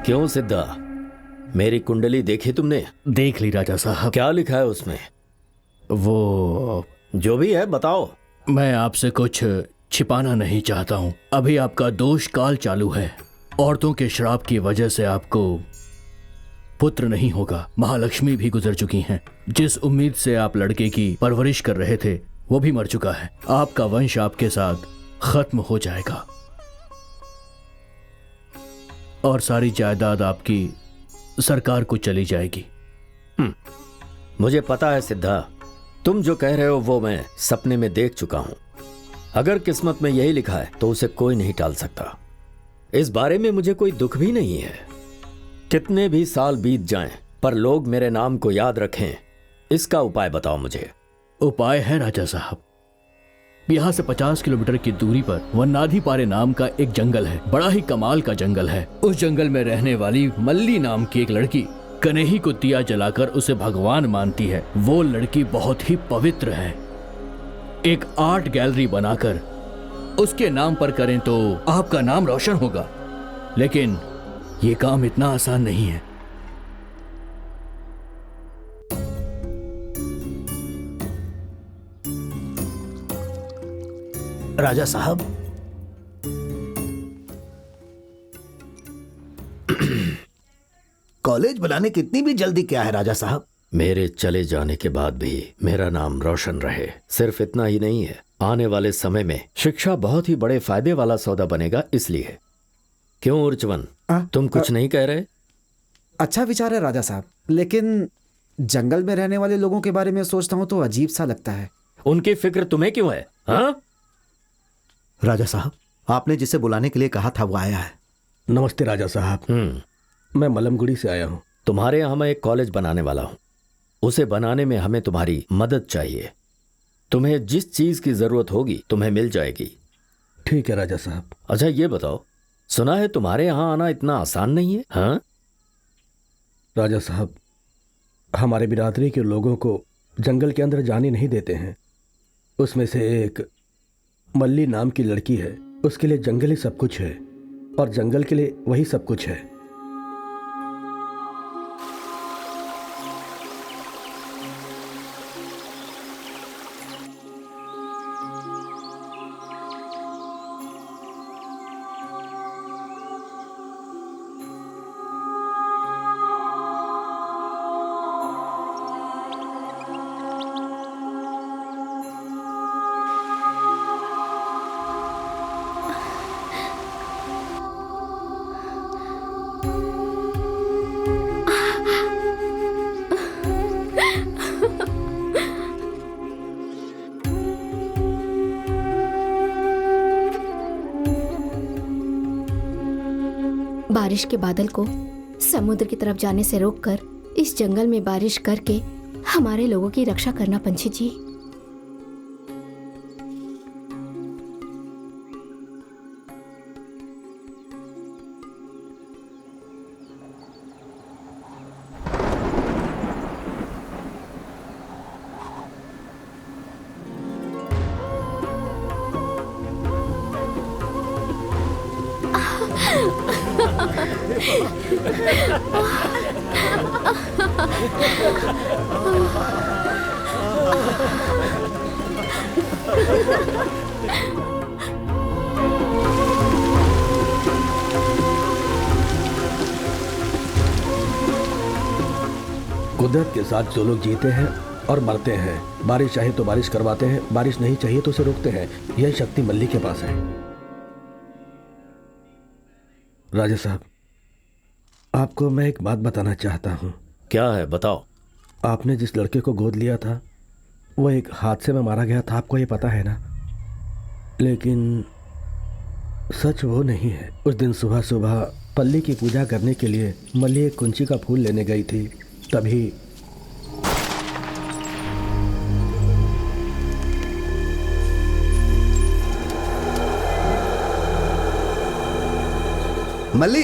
क्यों सिद्धा, मेरी कुंडली देखी तुमने? देख ली राजा साहब। क्या लिखा है उसमें? वो जो भी है बताओ। मैं आपसे कुछ छिपाना नहीं चाहता हूँ। अभी आपका दोष काल चालू है। औरतों के श्राप की वजह से आपको पुत्र नहीं होगा। महालक्ष्मी भी गुजर चुकी हैं। जिस उम्मीद से आप लड़के की परवरिश कर रहे थे वो भी मर चुका है। आपका वंश आपके साथ खत्म हो जाएगा और सारी जायदाद आपकी सरकार को चली जाएगी। मुझे पता है सिद्धा, तुम जो कह रहे हो वो मैं सपने में देख चुका हूं। अगर किस्मत में यही लिखा है तो उसे कोई नहीं टाल सकता। इस बारे में मुझे कोई दुख भी नहीं है। कितने भी साल बीत जाएं पर लोग मेरे नाम को याद रखें, इसका उपाय बताओ मुझे। उपाय है राजा साहब। यहाँ से 50 किलोमीटर की दूरी पर वन्नाधीपारे नाम का एक जंगल है। बड़ा ही कमाल का जंगल है। उस जंगल में रहने वाली मल्ली नाम की एक लड़की कन्हई को दिया जलाकर उसे भगवान मानती है। वो लड़की बहुत ही पवित्र है। एक आर्ट गैलरी बनाकर उसके नाम पर करें तो आपका नाम रोशन होगा। लेकिन ये काम इतना आसान नहीं है। राजा साहब, कॉलेज बुलाने की इतनी भी जल्दी क्या है राजा साहब? मेरे चले जाने के बाद भी मेरा नाम रोशन रहे। सिर्फ इतना ही नहीं है, आने वाले समय में शिक्षा बहुत ही बड़े फायदे वाला सौदा बनेगा, इसलिए। क्यों उर्चवन, तुम कुछ नहीं कह रहे? अच्छा विचार है राजा साहब, लेकिन जंगल में रहने वाले लोगों के बारे में सोचता हूँ तो अजीब सा लगता है। उनकी फिक्र तुम्हें क्यों है? हाँ? राजा साहब, आपने जिसे बुलाने के लिए कहा था वो आया है। नमस्ते राजा साहब, मैं मलमगुड़ी से आया हूँ। तुम्हारे यहाँ मैं एक कॉलेज बनाने वाला हूँ। उसे बनाने में हमें तुम्हारी मदद चाहिए। तुम्हें जिस चीज की जरूरत होगी तुम्हें मिल जाएगी। ठीक है राजा साहब। अच्छा ये बताओ, सुना है तुम्हारे यहाँ आना इतना आसान नहीं है? हाँ राजा साहब, हमारे बिरादरी के लोगों को जंगल के अंदर जाने नहीं देते हैं। उसमें से एक मल्ली नाम की लड़की है, उसके लिए जंगल ही सब कुछ है और जंगल के लिए वही सब कुछ है। बारिश के बादल को समुद्र की तरफ जाने से रोककर इस जंगल में बारिश करके हमारे लोगों की रक्षा करना पंछी जी। कुदरत के साथ जो लोग जीते हैं और मरते हैं, बारिश चाहे तो बारिश करवाते हैं, बारिश नहीं चाहिए तो उसे रोकते हैं। यह शक्ति मल्ली के पास है। राजा साहब, आपको मैं एक बात बताना चाहता हूँ। क्या है? बताओ। आपने जिस लड़के को गोद लिया था वो एक हादसे में मारा गया था, आपको ये पता है ना? लेकिन सच वो नहीं है। उस दिन सुबह सुबह पल्ली की पूजा करने के लिए मल्ली एक कुंची का फूल लेने गई थी, तभी मल्ली,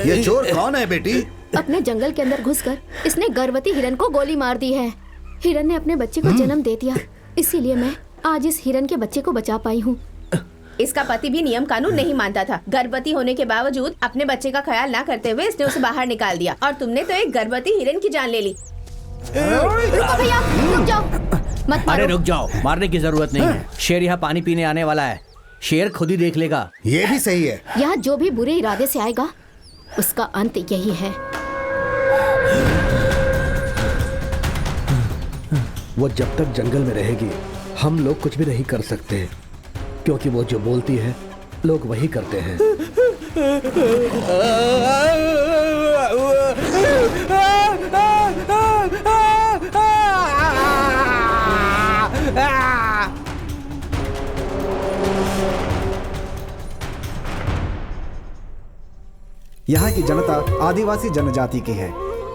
ये चोर कौन है बेटी? अपने जंगल के अंदर घुसकर इसने गर्भवती हिरन को गोली मार दी है। हिरन ने अपने बच्चे को जन्म दे दिया, इसीलिए मैं आज इस हिरन के बच्चे को बचा पाई हूँ। इसका पति भी नियम कानून नहीं मानता था। गर्भवती होने के बावजूद अपने बच्चे का ख्याल ना करते हुए इसने उसे बाहर निकाल दिया और तुमने तो एक गर्भवती हिरन की जान ले ली। रुको भैया, रुक जाओ, मत मारो। अरे रुक जाओ, मारने की जरूरत नहीं है। शेर यहाँ पानी पीने आने वाला है, शेर खुद ही देख लेगा। ये भी सही है। यहाँ जो भी बुरे इरादे से आएगा उसका अंत यही है। वो जब तक जंगल में रहेगी हम लोग कुछ भी नहीं कर सकते, क्योंकि वो जो बोलती है लोग वही करते हैं। यहाँ की जनता आदिवासी जनजाति की है।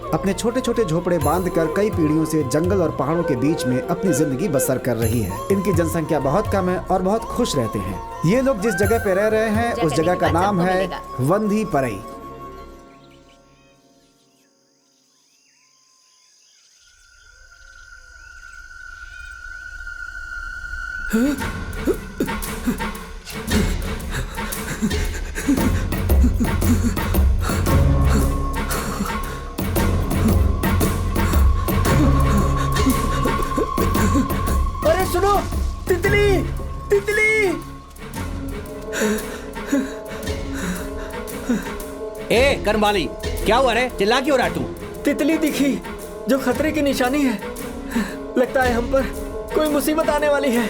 अपने छोटे छोटे झोपड़े बांधकर कई पीढ़ियों से जंगल और पहाड़ों के बीच में अपनी जिंदगी बसर कर रही है। इनकी जनसंख्या बहुत कम है और बहुत खुश रहते हैं। ये लोग जिस जगह पे रह रहे हैं उस जगह का नाम है वंधी परई। अरे सुनो, तितली, तितली। ए कर्मवाली, क्या हुआ रे? चिल्ला क्यों रहा तू? तितली दिखी जो खतरे की निशानी है। लगता है हम पर कोई मुसीबत आने वाली है।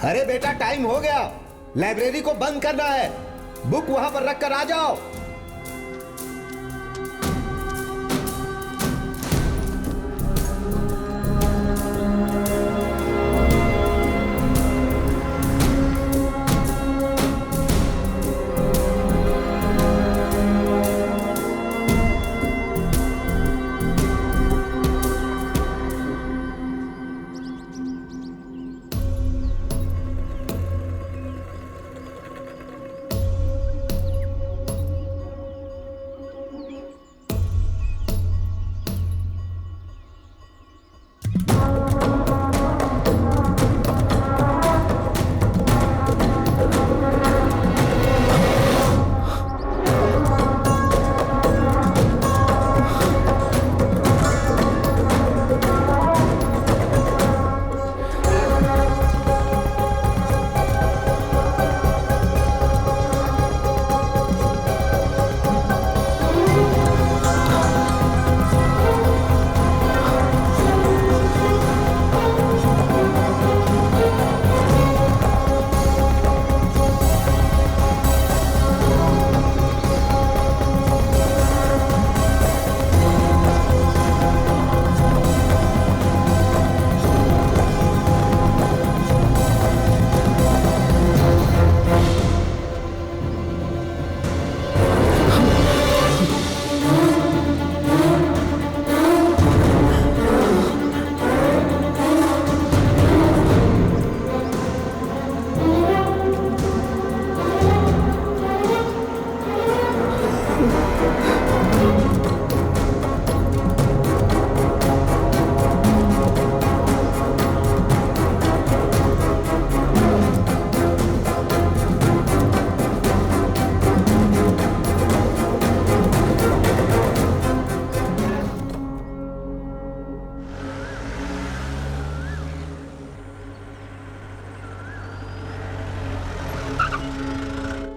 अरे बेटा टाइम हो गया, लाइब्रेरी को बंद करना है, बुक वहां पर रख कर आ जाओ।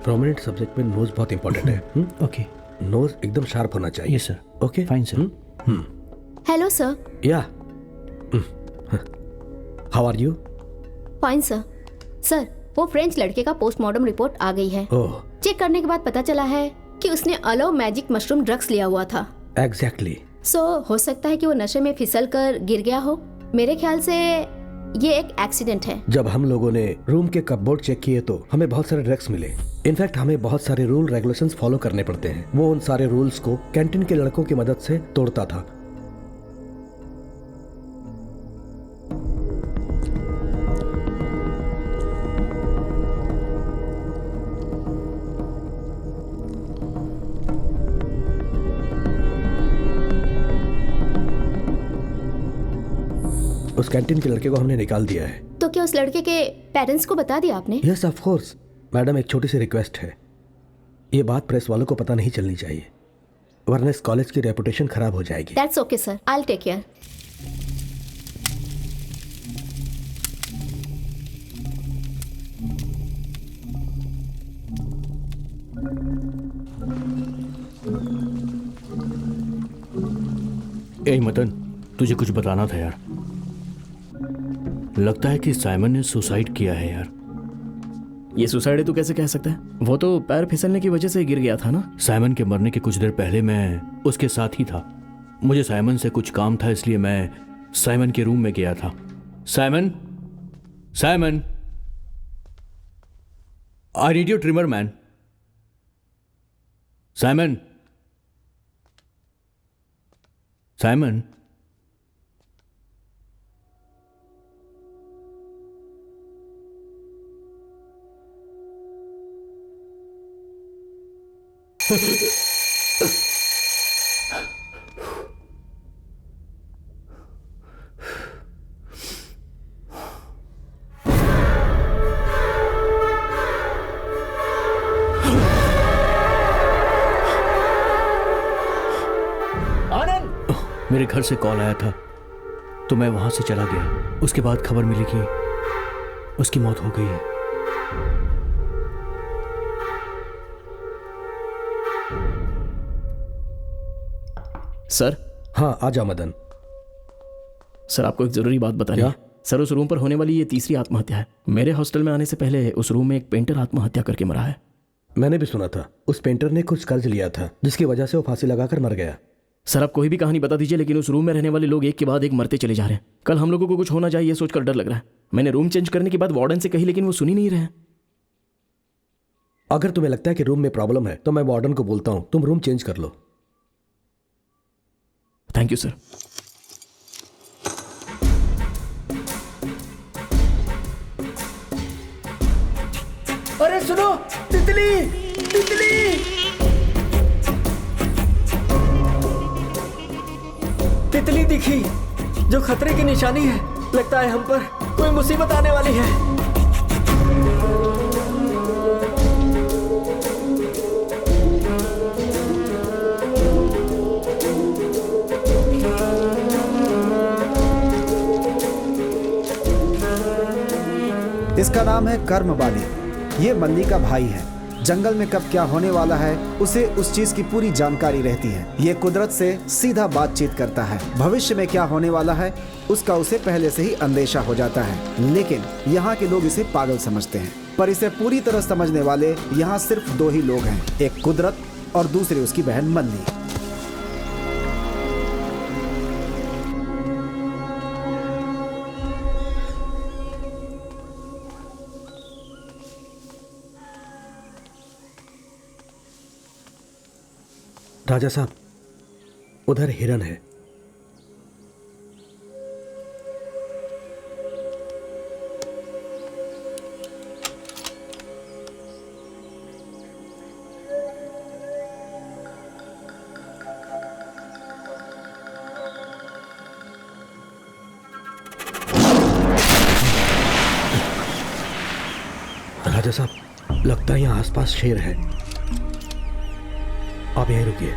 प्रोमिनेंट सब्जेक्ट में नोज बहुत इंपॉर्टेंट है। ओके, नोज एकदम शार्प होना चाहिए। Yes sir. Okay fine sir. Hello sir. Yeah how are you? Fine sir. Sir, वो फ्रेंच लड़के का पोस्टमार्टम रिपोर्ट आ गई है। ओह चेक करने के बाद पता चला है कि उसने अलो मैजिक मशरूम ड्रग्स लिया हुआ था। एग्जैक्टली। सो हो सकता है कि वो नशे में फिसल कर गिर गया हो। मेरे ख्याल से ये एक एक्सीडेंट है। जब हम लोगों ने रूम के कपबोर्ड चेक किए तो हमें बहुत सारे ड्रग्स मिले। इनफैक्ट हमें बहुत सारे रूल रेगुलेशंस फॉलो करने पड़ते हैं। वो उन सारे रूल्स को कैंटीन के लड़कों की मदद से तोड़ता था। उस कैंटीन के लड़के को हमने निकाल दिया है। तो क्या उस लड़के के पेरेंट्स को बता दिया आपने? यस ऑफ कोर्स मैडम, एक छोटी सी रिक्वेस्ट है, ये बात प्रेस वालों को पता नहीं चलनी चाहिए, वरना इस कॉलेज की रेपुटेशन खराब हो जाएगी। That's okay sir, I will take care. ए मदन, तुझे कुछ बताना था यार। लगता है कि साइमन ने सुसाइड किया है यार। ये सुसाइड है तो कैसे कह सकता है? वो तो पैर फिसलने की वजह से गिर गया था ना। साइमन के मरने के कुछ देर पहले मैं उसके साथ ही था। मुझे साइमन से कुछ काम था, इसलिए मैं साइमन के रूम में गया था। Simon, Simon, I need your trimmer man. Simon, Simon, मेरे घर से कॉल आया था तो मैं वहां से चला गया। उसके बाद खबर मिली कि उसकी मौत हो गई है। सर। हाँ आ जाओ मदन। सर, आपको एक जरूरी बात बतानी है। सर उस रूम पर होने वाली ये तीसरी आत्महत्या है। मेरे हॉस्टल में आने से पहले उस रूम में एक पेंटर आत्महत्या करके मरा है। मैंने भी सुना था उस पेंटर ने कुछ कर्ज लिया था जिसकी वजह से वो फांसी लगाकर मर गया। सर आप कोई भी कहानी बता दीजिए, लेकिन उस रूम में रहने वाले लोग एक के बाद एक मरते चले जा रहे हैं। कल हम लोगों को कुछ होना चाहिए सोचकर डर लग रहा है। मैंने रूम चेंज करने की बात वार्डन से कही, लेकिन वो सुन ही नहीं रहे हैं। अगर तुम्हें लगता है कि रूम में प्रॉब्लम है तो मैं वार्डन को बोलता हूं, तुम रूम चेंज कर लो। Thank you sir. अरे सुनो, तितली तितली। तितली दिखी जो खतरे की निशानी है। लगता है हम पर कोई मुसीबत आने वाली है। इसका नाम है कर्मबाली। ये मल्ली का भाई है। जंगल में कब क्या होने वाला है उसे उस चीज की पूरी जानकारी रहती है। ये कुदरत से सीधा बातचीत करता है। भविष्य में क्या होने वाला है उसका उसे पहले से ही अंदेशा हो जाता है। लेकिन यहाँ के लोग इसे पागल समझते हैं, पर इसे पूरी तरह समझने वाले यहाँ सिर्फ दो ही लोग हैं, एक कुदरत और दूसरी उसकी बहन मल्ली। राजा साहब, उधर हिरन है। राजा साहब, लगता है यहाँ आसपास शेर है। आप यहीं रुकिए।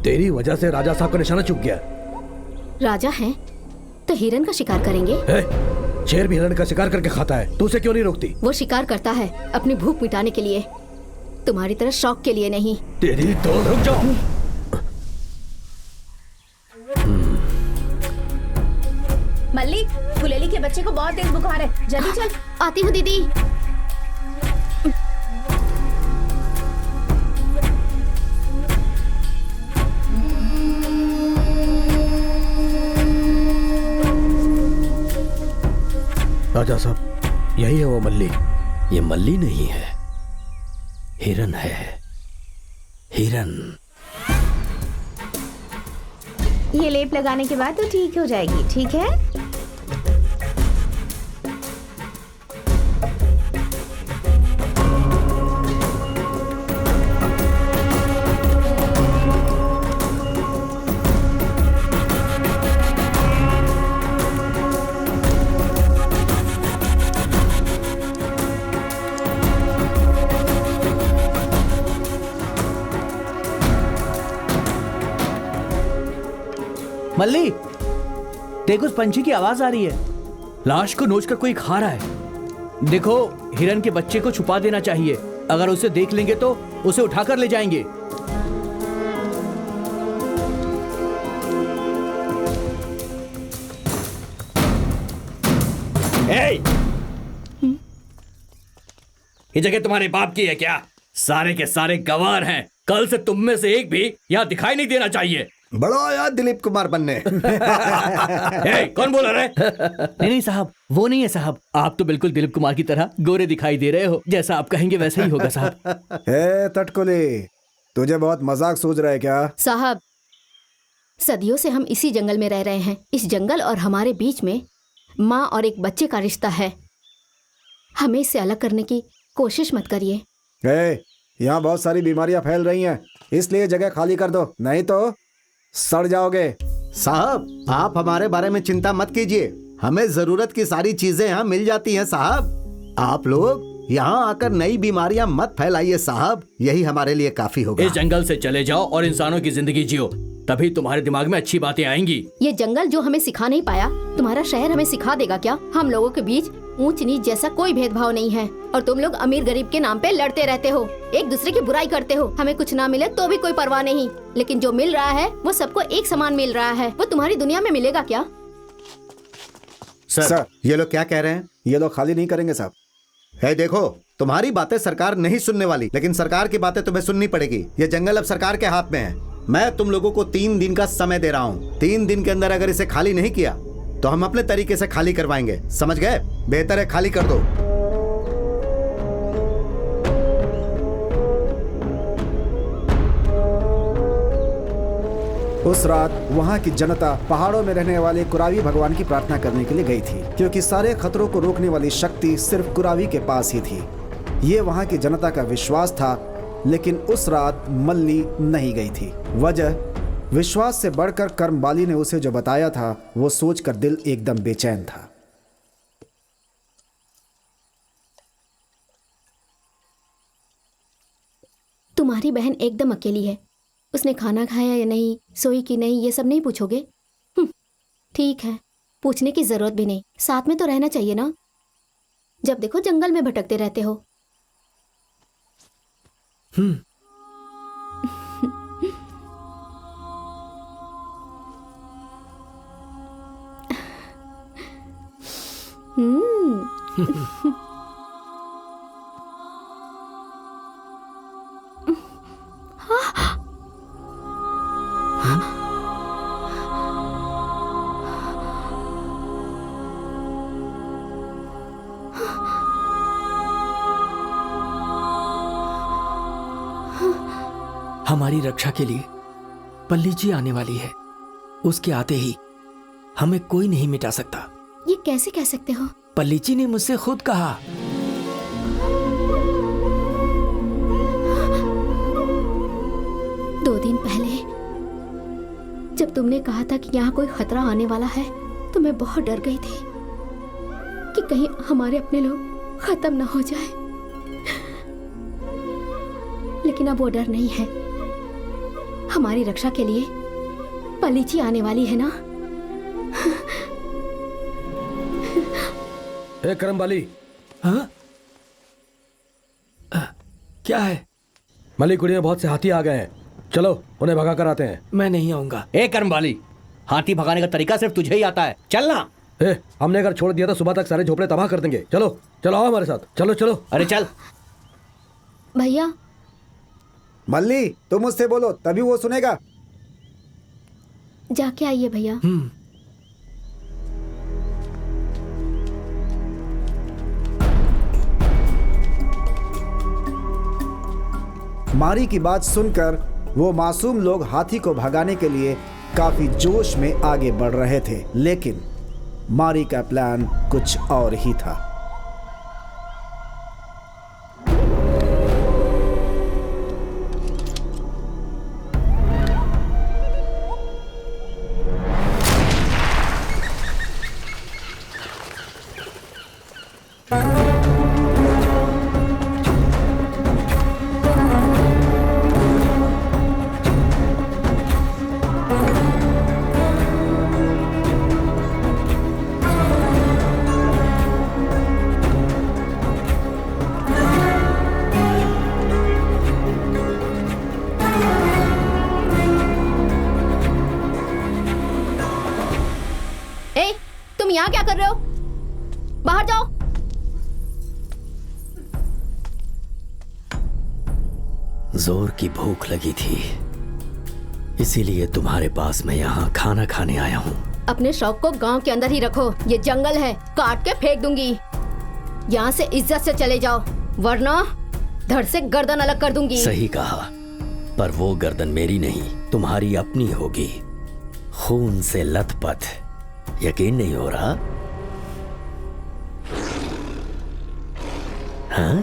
तेरी वजह से राजा साहब का निशाना चूक गया। राजा हैं तो हिरन का शिकार करेंगे। शेर भी हिरण का शिकार करके खाता है, तू उसे क्यों नहीं रोकती? वो शिकार करता है अपनी भूख मिटाने के लिए, तुम्हारी तरह शौक के लिए नहीं। तेरी तो रुक जाओ। मल्ली, गुलेली के बच्चे को बहुत तेज बुखार है, जल्दी चल। आती हूँ दीदी। राजा साहब, यही है वो मल्ली। ये मल्ली नहीं है, हिरन है। हिरन। ये लेप लगाने के बाद तो ठीक हो जाएगी, ठीक है? मल्ली, देखो उस पंछी की आवाज आ रही है। लाश को नोचकर कोई खा रहा है। देखो, हिरन के बच्चे को छुपा देना चाहिए। अगर उसे देख लेंगे तो उसे उठाकर ले जाएंगे। ये जगह तुम्हारे बाप की है क्या? सारे के सारे गवार हैं। कल से तुम में से एक भी यहाँ दिखाई नहीं देना चाहिए। बड़ा यार दिलीप कुमार बनने। कौन बोल रहा है? नहीं साहब, वो नहीं है साहब। आप तो बिल्कुल दिलीप कुमार की तरह गोरे दिखाई दे रहे हो। जैसा आप कहेंगे वैसा ही होगा साहब। तटकुली, तुझे बहुत मजाक सूझ रहा है क्या? साहब, सदियों से हम इसी जंगल में रह रहे हैं। इस जंगल और हमारे बीच में माँ और एक बच्चे का रिश्ता है। हमें इससे अलग करने की कोशिश मत करिए। यहाँ बहुत सारी बीमारियां फैल रही हैं, इसलिए जगह खाली कर दो, नहीं तो सड़ जाओगे। साहब, आप हमारे बारे में चिंता मत कीजिए। हमें जरूरत की सारी चीजें यहाँ मिल जाती हैं साहब। आप लोग यहाँ आकर नई बीमारियां मत फैलाइए साहब, यही हमारे लिए काफी होगा। इस जंगल से चले जाओ और इंसानों की जिंदगी जियो, तभी तुम्हारे दिमाग में अच्छी बातें आएंगी। ये जंगल जो हमें सिखा नहीं पाया, तुम्हारा शहर हमें सिखा देगा क्या? हम लोगों के बीच ऊंच नीच जैसा कोई भेदभाव नहीं है और तुम लोग अमीर गरीब के नाम पे लड़ते रहते हो, एक दूसरे की बुराई करते हो। हमें कुछ ना मिले तो भी कोई परवाह नहीं, लेकिन जो मिल रहा है वो सबको एक समान मिल रहा है। वो तुम्हारी दुनिया में मिलेगा क्या? सर, ये लोग क्या कह रहे हैं? ये लोग खाली नहीं करेंगे साहब। है देखो, तुम्हारी बातें सरकार नहीं सुनने वाली, लेकिन सरकार की बातें तुम्हें सुननी पड़ेगी। ये जंगल अब सरकार के हाथ में है। मैं तुम लोगों को 3 दिन का समय दे रहा हूँ। 3 दिन के अंदर अगर इसे खाली नहीं किया तो हम अपने तरीके से खाली करवाएंगे, समझ गए? बेहतर है खाली कर दो। उस रात वहाँ की जनता पहाड़ों में रहने वाले कुरावी भगवान की प्रार्थना करने के लिए गई थी, क्योंकि सारे खतरों को रोकने वाली शक्ति सिर्फ कुरावी के पास ही थी। ये वहाँ की जनता का विश्वास था, लेकिन उस रात मल्ली नहीं गई थी। वजह विश्वास से बढ़कर कर्मबाली ने उसे जो बताया था, वो सोचकर दिल एकदम बेचैन था। तुम्हारी बहन एकदम अकेली है। उसने खाना खाया या नहीं, सोई कि नहीं, ये सब नहीं पूछोगे? ठीक है, पूछने की जरूरत भी नहीं। साथ में तो रहना चाहिए ना, जब देखो जंगल में भटकते रहते हो। हमारी रक्षा के लिए पल्ली जी आने वाली है। उसके आते ही हमें कोई नहीं मिटा सकता। ये कैसे कह सकते हो? पल्ली जी ने मुझसे खुद कहा। दो दिन पहले जब तुमने कहा था कि यहाँ कोई खतरा आने वाला है, तो मैं बहुत डर गई थी कि कहीं हमारे अपने लोग खत्म ना हो जाए। लेकिन अब वो डर नहीं है। हमारी रक्षा के लिए पलीची आने वाली है ना। ए करमबाली, हाँ? क्या है? मलिकुड़ी में बहुत से हाथी आ गए हैं, चलो उन्हें भगा कर आते हैं। मैं नहीं आऊंगा। ए कर्मवाली, हाथी भगाने का तरीका सिर्फ तुझे ही आता है, चलना। हमने अगर छोड़ दिया तो सुबह तक सारे झोपड़े तबाह कर देंगे। चलो चलो, आओ हमारे साथ, चलो चलो। अरे चल। भैया, मल्ली तुम उससे बोलो तभी वो सुनेगा। जाके आइए भैया। मारी की बात सुनकर वो मासूम लोग हाथी को भगाने के लिए काफी जोश में आगे बढ़ रहे थे, लेकिन मारी का प्लान कुछ और ही था। तुम यहाँ क्या कर रहे हो? बाहर जाओ। जोर की भूख लगी थी, इसीलिए तुम्हारे पास मैं यहाँ खाना खाने आया हूँ। अपने शौक को गांव के अंदर ही रखो। ये जंगल है, काट के फेंक दूंगी। यहाँ से इज्जत से चले जाओ, वरना धड़ से गर्दन अलग कर दूंगी। सही कहा, पर वो गर्दन मेरी नहीं, तुम्हारी अपनी होगी, खून से लथपथ। यकीन नहीं हो रहा? हाँ?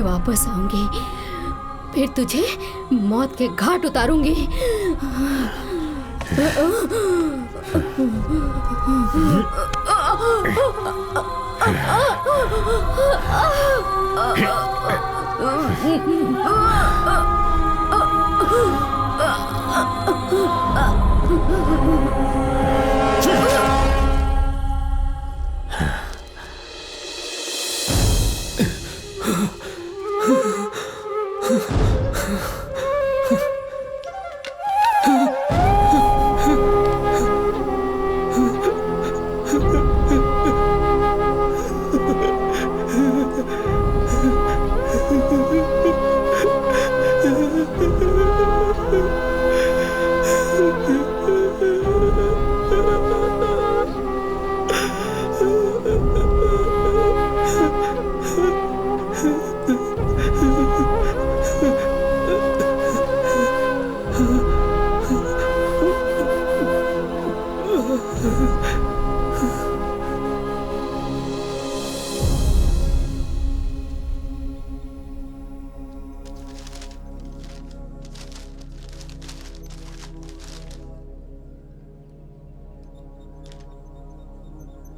वापस आऊंगी, फिर तुझे मौत के घाट उतारूंगी।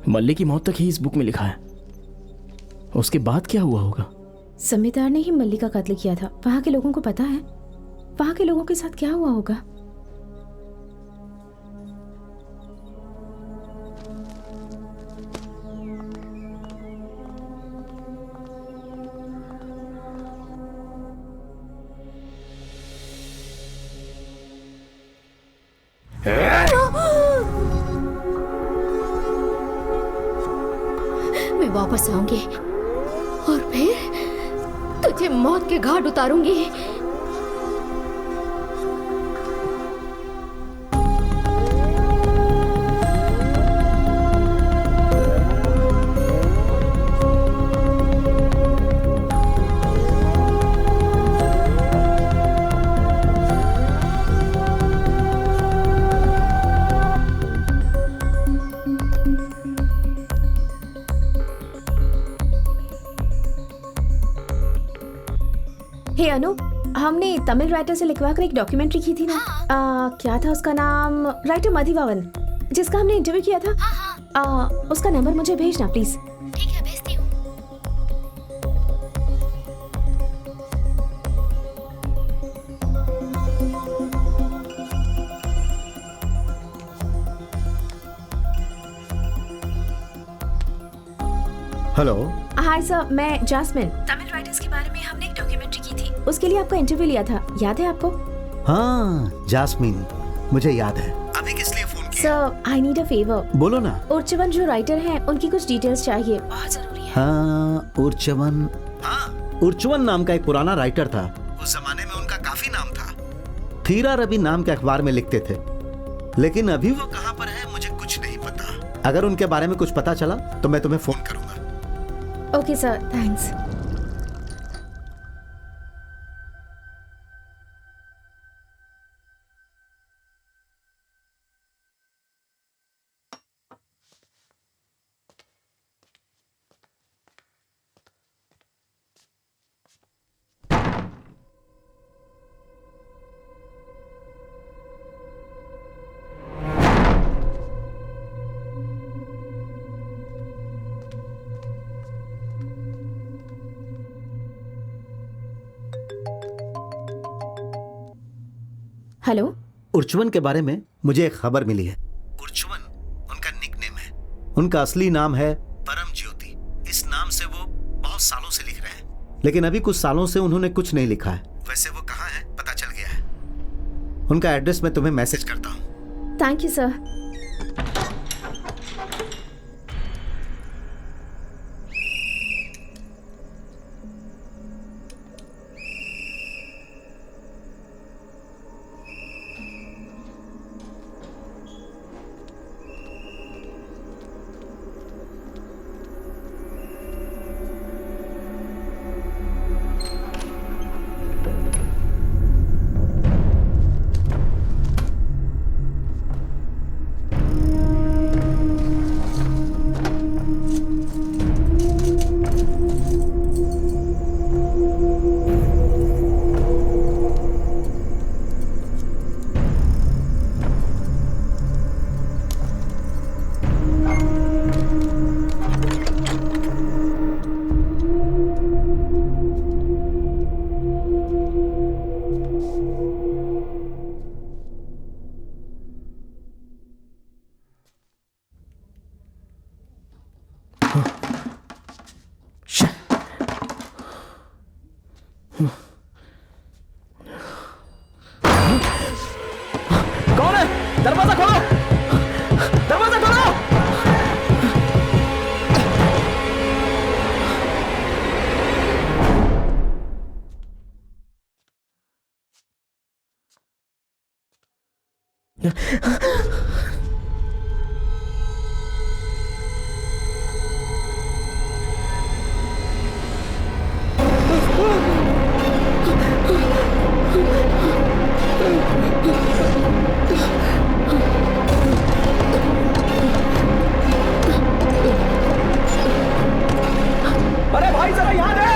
मल्ली की मौत तक ही इस बुक में लिखा है, उसके बाद क्या हुआ होगा? जमींदार ने ही मल्ली का कत्ल किया था। वहां के लोगों को पता है वहां के लोगों के साथ क्या हुआ होगा। मैं वापस आऊंगी और फिर तुझे मौत के घाट उतारूंगी। हे अनु, हमने तमिल राइटर से लिखवा कर एक डॉक्यूमेंट्री की थी ना। क्या था उसका नाम? राइटर मधुवावन, जिसका हमने इंटरव्यू किया था। उसका नंबर मुझे भेजना प्लीज। ठीक है, भेजती हूँ। हेलो। हाय सर, मैं जास्मिन। तमिल राइटर्स के बारे में हमने एक डॉक्यूमेंट्री की थी, उसके लिए आपका इंटरव्यू लिया था, याद है आपको? हाँ जास्मिन, मुझे याद है। अभी किस लिए फोन किया? Sir, I need a favour. बोलो ना। उर्चवन जो राइटर हैं, उनकी कुछ डिटेल्स चाहिए, बहुत जरूरी है। हाँ उर्चवन, हाँ उर्चवन नाम का एक पुराना राइटर था। उस जमाने में उनका काफी नाम था। थीरा रवि नाम के अखबार में लिखते थे, लेकिन अभी वो कहाँ पर है मुझे कुछ नहीं पता। अगर उनके बारे में कुछ पता चला तो मैं तुम्हें फोन करूंगा। Okay sir, thanks. हेलो। उर्चवन के बारे में मुझे एक खबर मिली है। उर्चवन उनका निकनेम है, उनका असली नाम है परम ज्योति। इस नाम से वो बहुत सालों से लिख रहे हैं, लेकिन अभी कुछ सालों से उन्होंने कुछ नहीं लिखा है। वैसे वो कहाँ है पता चल गया है। उनका एड्रेस मैं तुम्हें मैसेज करता हूँ। Thank you sir. अरे भाई जरा यहाँ देख।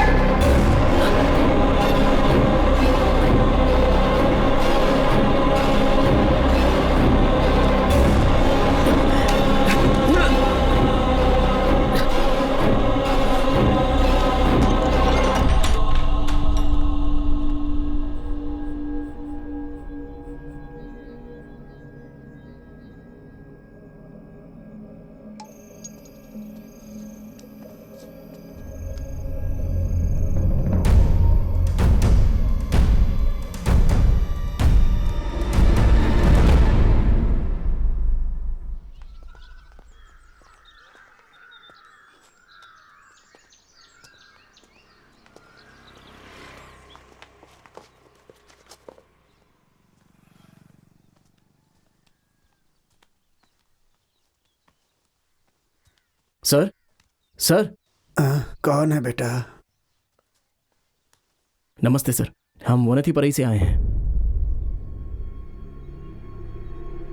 Sir sir. कौन है बेटा? नमस्ते सर, हम वनथिपरई से आए हैं।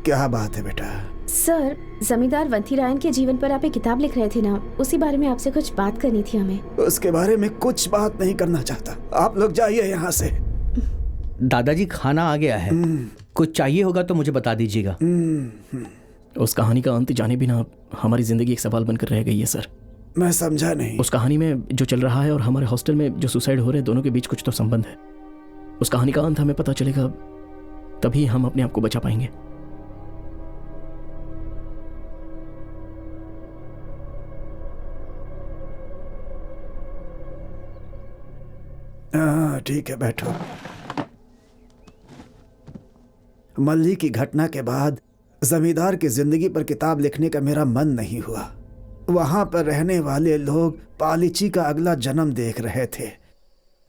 क्या बात है बेटा? सर, जमींदार वंथीरायन के जीवन पर आप एक किताब लिख रहे थे ना, उसी बारे में आपसे कुछ बात करनी थी हमें। उसके बारे में कुछ बात नहीं करना चाहता। आप लोग जाइए यहाँ से। दादाजी खाना आ गया है, कुछ चाहिए होगा तो मुझे बता दीजिएगा। उस कहानी का अंत जाने बिना हमारी जिंदगी एक सवाल बनकर रह गई है सर। मैं समझा नहीं। उस कहानी में जो चल रहा है और हमारे हॉस्टल में जो सुसाइड हो रहे हैं, दोनों के बीच कुछ तो संबंध है। उस कहानी का अंत हमें पता चलेगा, तभी हम अपने आप को बचा पाएंगे। ठीक है, बैठो। मल्ली की घटना के बाद जमींदार की जिंदगी पर किताब लिखने का मेरा मन नहीं हुआ। वहां पर रहने वाले लोग पालीची का अगला जन्म देख रहे थे।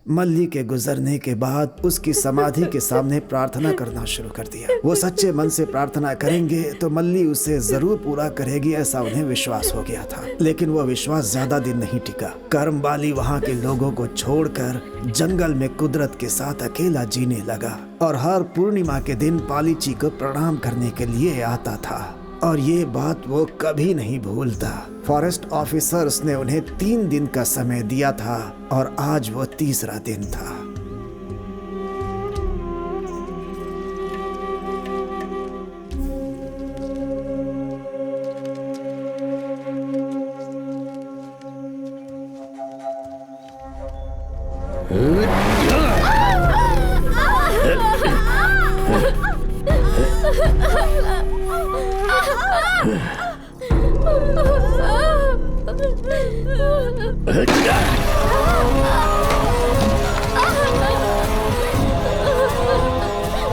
मल्ली के गुजरने के बाद उसकी समाधि के सामने प्रार्थना करना शुरू कर दिया। वो सच्चे मन से प्रार्थना करेंगे तो मल्ली उसे जरूर पूरा करेगी, ऐसा उन्हें विश्वास हो गया था। लेकिन वो विश्वास ज्यादा दिन नहीं टिका। कर्मबाली वहाँ के लोगों को छोड़कर जंगल में कुदरत के साथ अकेला जीने लगा और हर पूर्णिमा के दिन पालीची को प्रणाम करने के लिए आता था और ये बात वो कभी नहीं भूलता। फॉरेस्ट ऑफिसर्स ने उन्हें 3 दिन का समय दिया था और आज वो तीसरा दिन था।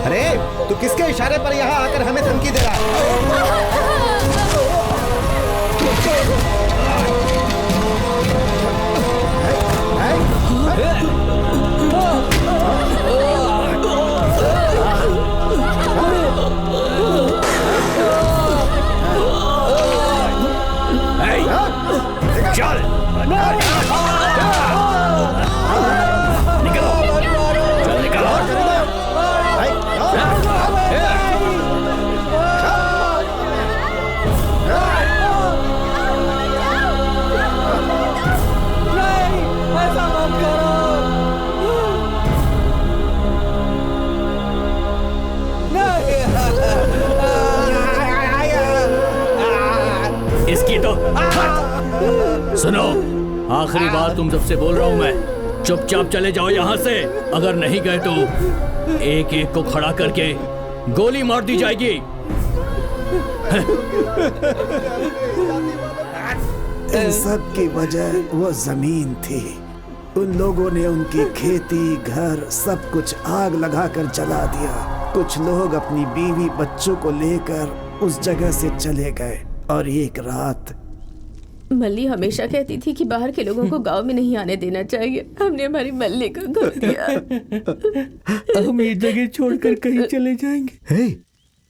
अरे तू किसके इशारे पर यहाँ आकर हमें धमकी दे रहा है? चल निकलो, चल निकलो। इसकी तो सुनो, आखिरी बार तुम सबसे बोल रहा हूं मैं, चुपचाप चले जाओ यहां से। अगर नहीं गए तो एक एक को खड़ा करके गोली मार दी जाएगी। इन सब की वजह वो जमीन थी। उन लोगों ने उनकी खेती, घर, सब कुछ आग लगाकर जला दिया। कुछ लोग अपनी बीवी बच्चों को लेकर उस जगह से चले गए और एक रात मल्ली हमेशा कहती थी कि बाहर के लोगों को गांव में नहीं आने देना चाहिए। हमने हमारी मल्ली को खो दिया। हम ये जगह छोड़कर कहीं चले जाएंगे। हे,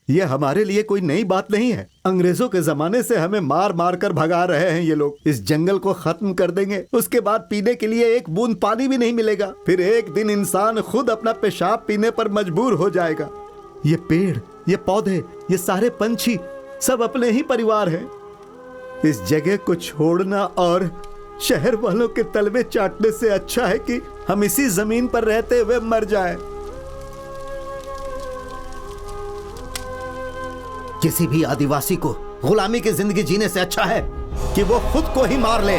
ये हमारे लिए कोई नई बात नहीं है। अंग्रेजों के जमाने से हमें मार मार कर भगा रहे हैं ये लोग। इस जंगल को खत्म कर देंगे, उसके बाद पीने के लिए एक बूंद पानी भी नहीं मिलेगा। फिर एक दिन इंसान खुद अपना पेशाब पीने पर मजबूर हो जाएगा। ये पेड़, ये पौधे, ये सारे पंछी सब अपने ही परिवार हैं। इस जगह को छोड़ना और शहर वालों के तलवे चाटने से अच्छा है कि हम इसी जमीन पर रहते हुए मर जाएं। किसी भी आदिवासी को गुलामी की जिंदगी जीने से अच्छा है कि वो खुद को ही मार ले।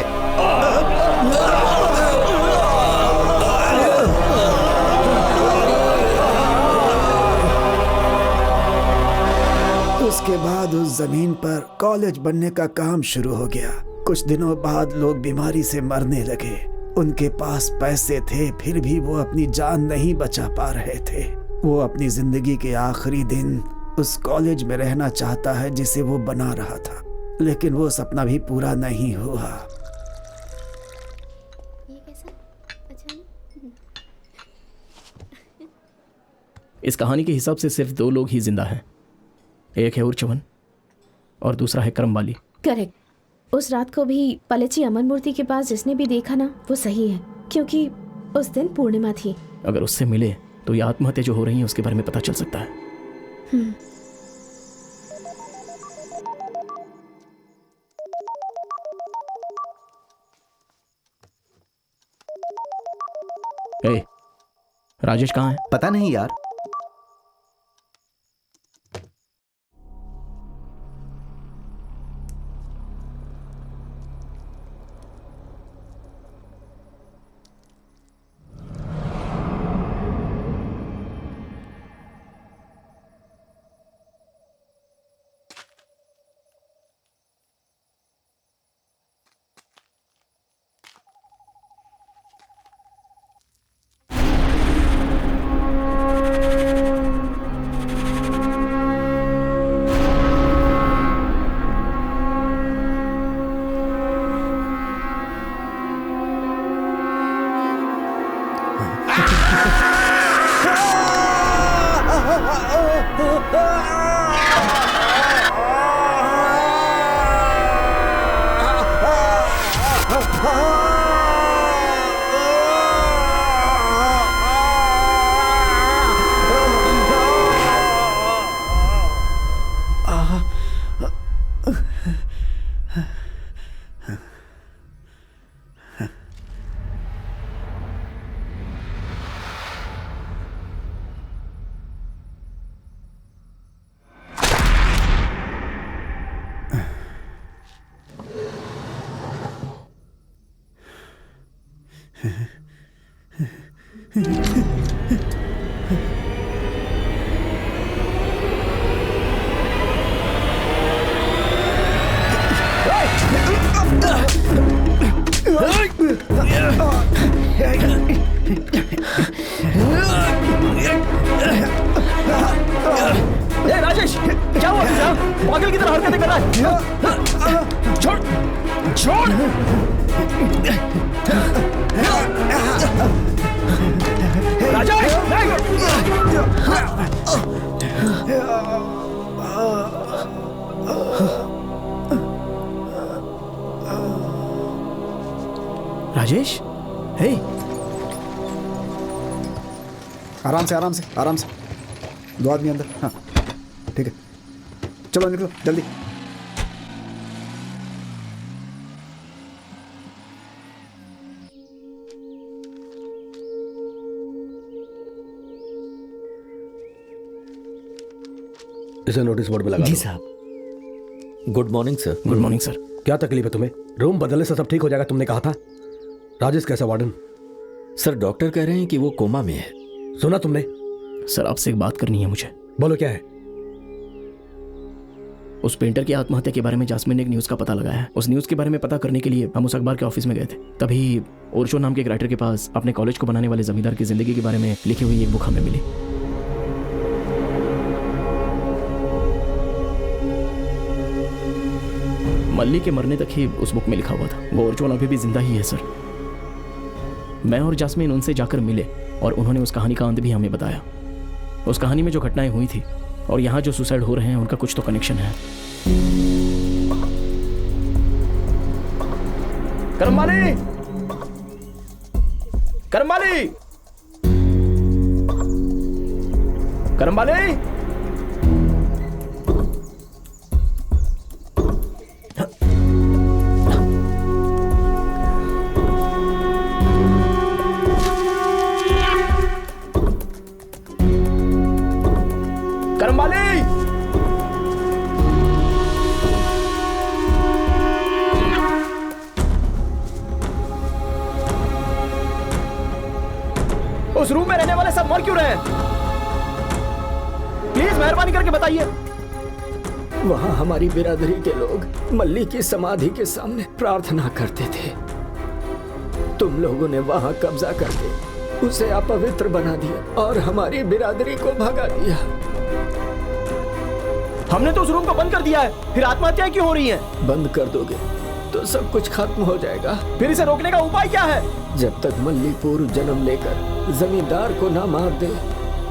उसके बाद उस जमीन पर कॉलेज बनने का काम शुरू हो गया। कुछ दिनों बाद लोग बीमारी से मरने लगे। उनके पास पैसे थे, फिर भी वो अपनी जान नहीं बचा पा रहे थे। वो अपनी जिंदगी के आखिरी दिन उस कॉलेज में रहना चाहता है जिसे वो बना रहा था, लेकिन वो सपना भी पूरा नहीं हुआ। इस कहानी के हिसाब से सिर्फ 2 लोग ही जिंदा हैं। एक है उर्चवन और दूसरा है करमवाली। करेक्ट। उस रात को भी पलेची अमन मूर्ति के पास जिसने भी देखा ना, वो सही है, क्योंकि उस दिन पूर्णिमा थी। अगर उससे मिले तो ये आत्महत्या जो हो रही है उसके बारे में पता चल सकता है। ए, राजेश कहाँ है? पता नहीं यार। राजेश, क्या हुआ? पागल की तरह हरकतें कर रहा है। छोड़, छोड़। राजेश, राजेश, हे। आराम से, आराम से, आराम से। 2 आदमी अंदर। हाँ ठीक है, चलो निकलो जल्दी। इसे नोटिस बोर्ड में लगा जी दो। साहब। Good morning sir. Good morning sir. क्या तकलीफ है तुम्हें? रूम बदलने से सब ठीक हो जाएगा, तुमने कहा था। राजेश कैसा वार्डन? सर डॉक्टर कह रहे हैं कि वो कोमा में है। सुना तुमने? सर आपसे एक बात करनी है मुझे। बोलो क्या है? उस पेंटर की आत्महत्या के बारे में जास्मिन ने एक न्यूज़ का पता लगाया है। उस न्यूज़ के बारे में पता करने के लिए हम उस अखबार के ऑफिस में गए थे। तभी ओरचो नाम के एक राइटर के पास अपने कॉलेज को बनाने वाले जमींदार की जिंदगी के बारे में लिखी हुई एक बुक हमें मिली। मल्ली के मरने तक ही उस बुक में लिखा हुआ था। वो ओरचो अभी भी जिंदा ही है सर। मैं और जास्मिन उनसे जाकर मिले और उन्होंने उस कहानी का अंत भी हमें बताया। उस कहानी में जो घटनाएं हुई थी और यहाँ जो सुसाइड हो रहे हैं उनका कुछ तो कनेक्शन है। करमवाली, करमवाली, करमवाली, करमवाली, उस रूम में रहने वाले सब मर क्यों रहे हैं? प्लीज मेहरबानी करके बताइए। वहां हमारी बिरादरी के लोग मल्ली की समाधि के सामने प्रार्थना करते थे। तुम लोगों ने वहां कब्जा करके उसे अपवित्र बना दिया और हमारी बिरादरी को भगा दिया। हमने तो उस रूम को बंद कर दिया है, फिर आत्महत्याएं क्यों हो रही हैं? बंद कर दोगे तो सब कुछ खत्म हो जाएगा। फिर इसे रोकने का उपाय क्या है? जब तक मल्ली पूर्व जन्म लेकर जमींदार को ना मार दे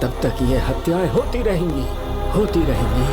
तब तक ये हत्याएं होती रहेंगी, होती रहेंगी।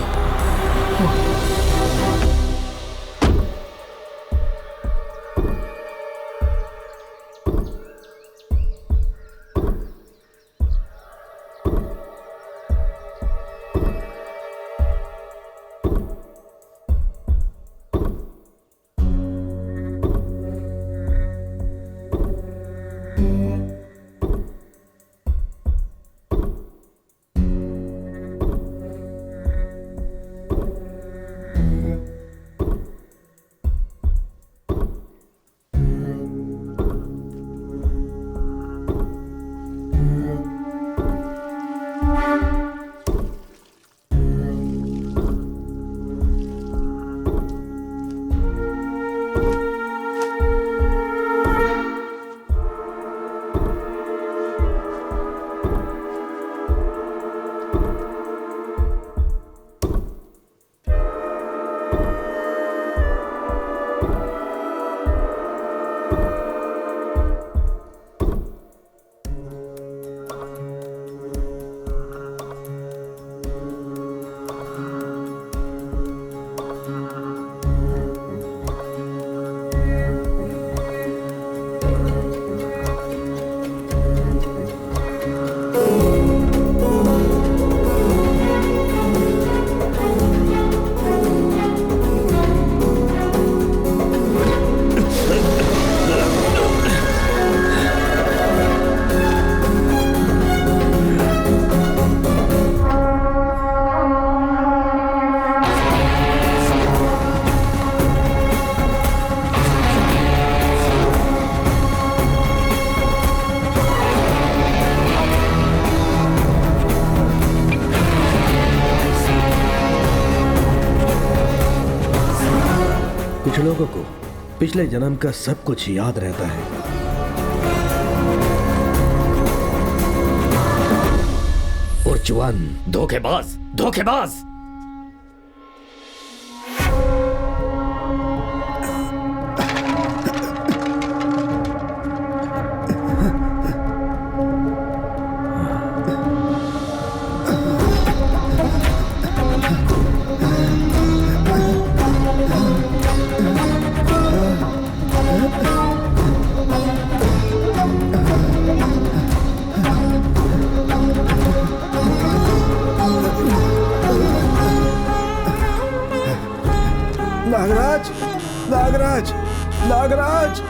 कुछ लोगों को पिछले जन्म का सब कुछ याद रहता है। उर्चुअन, धोखेबाज, धोखेबाज। नागराज, नागराज, नागराज।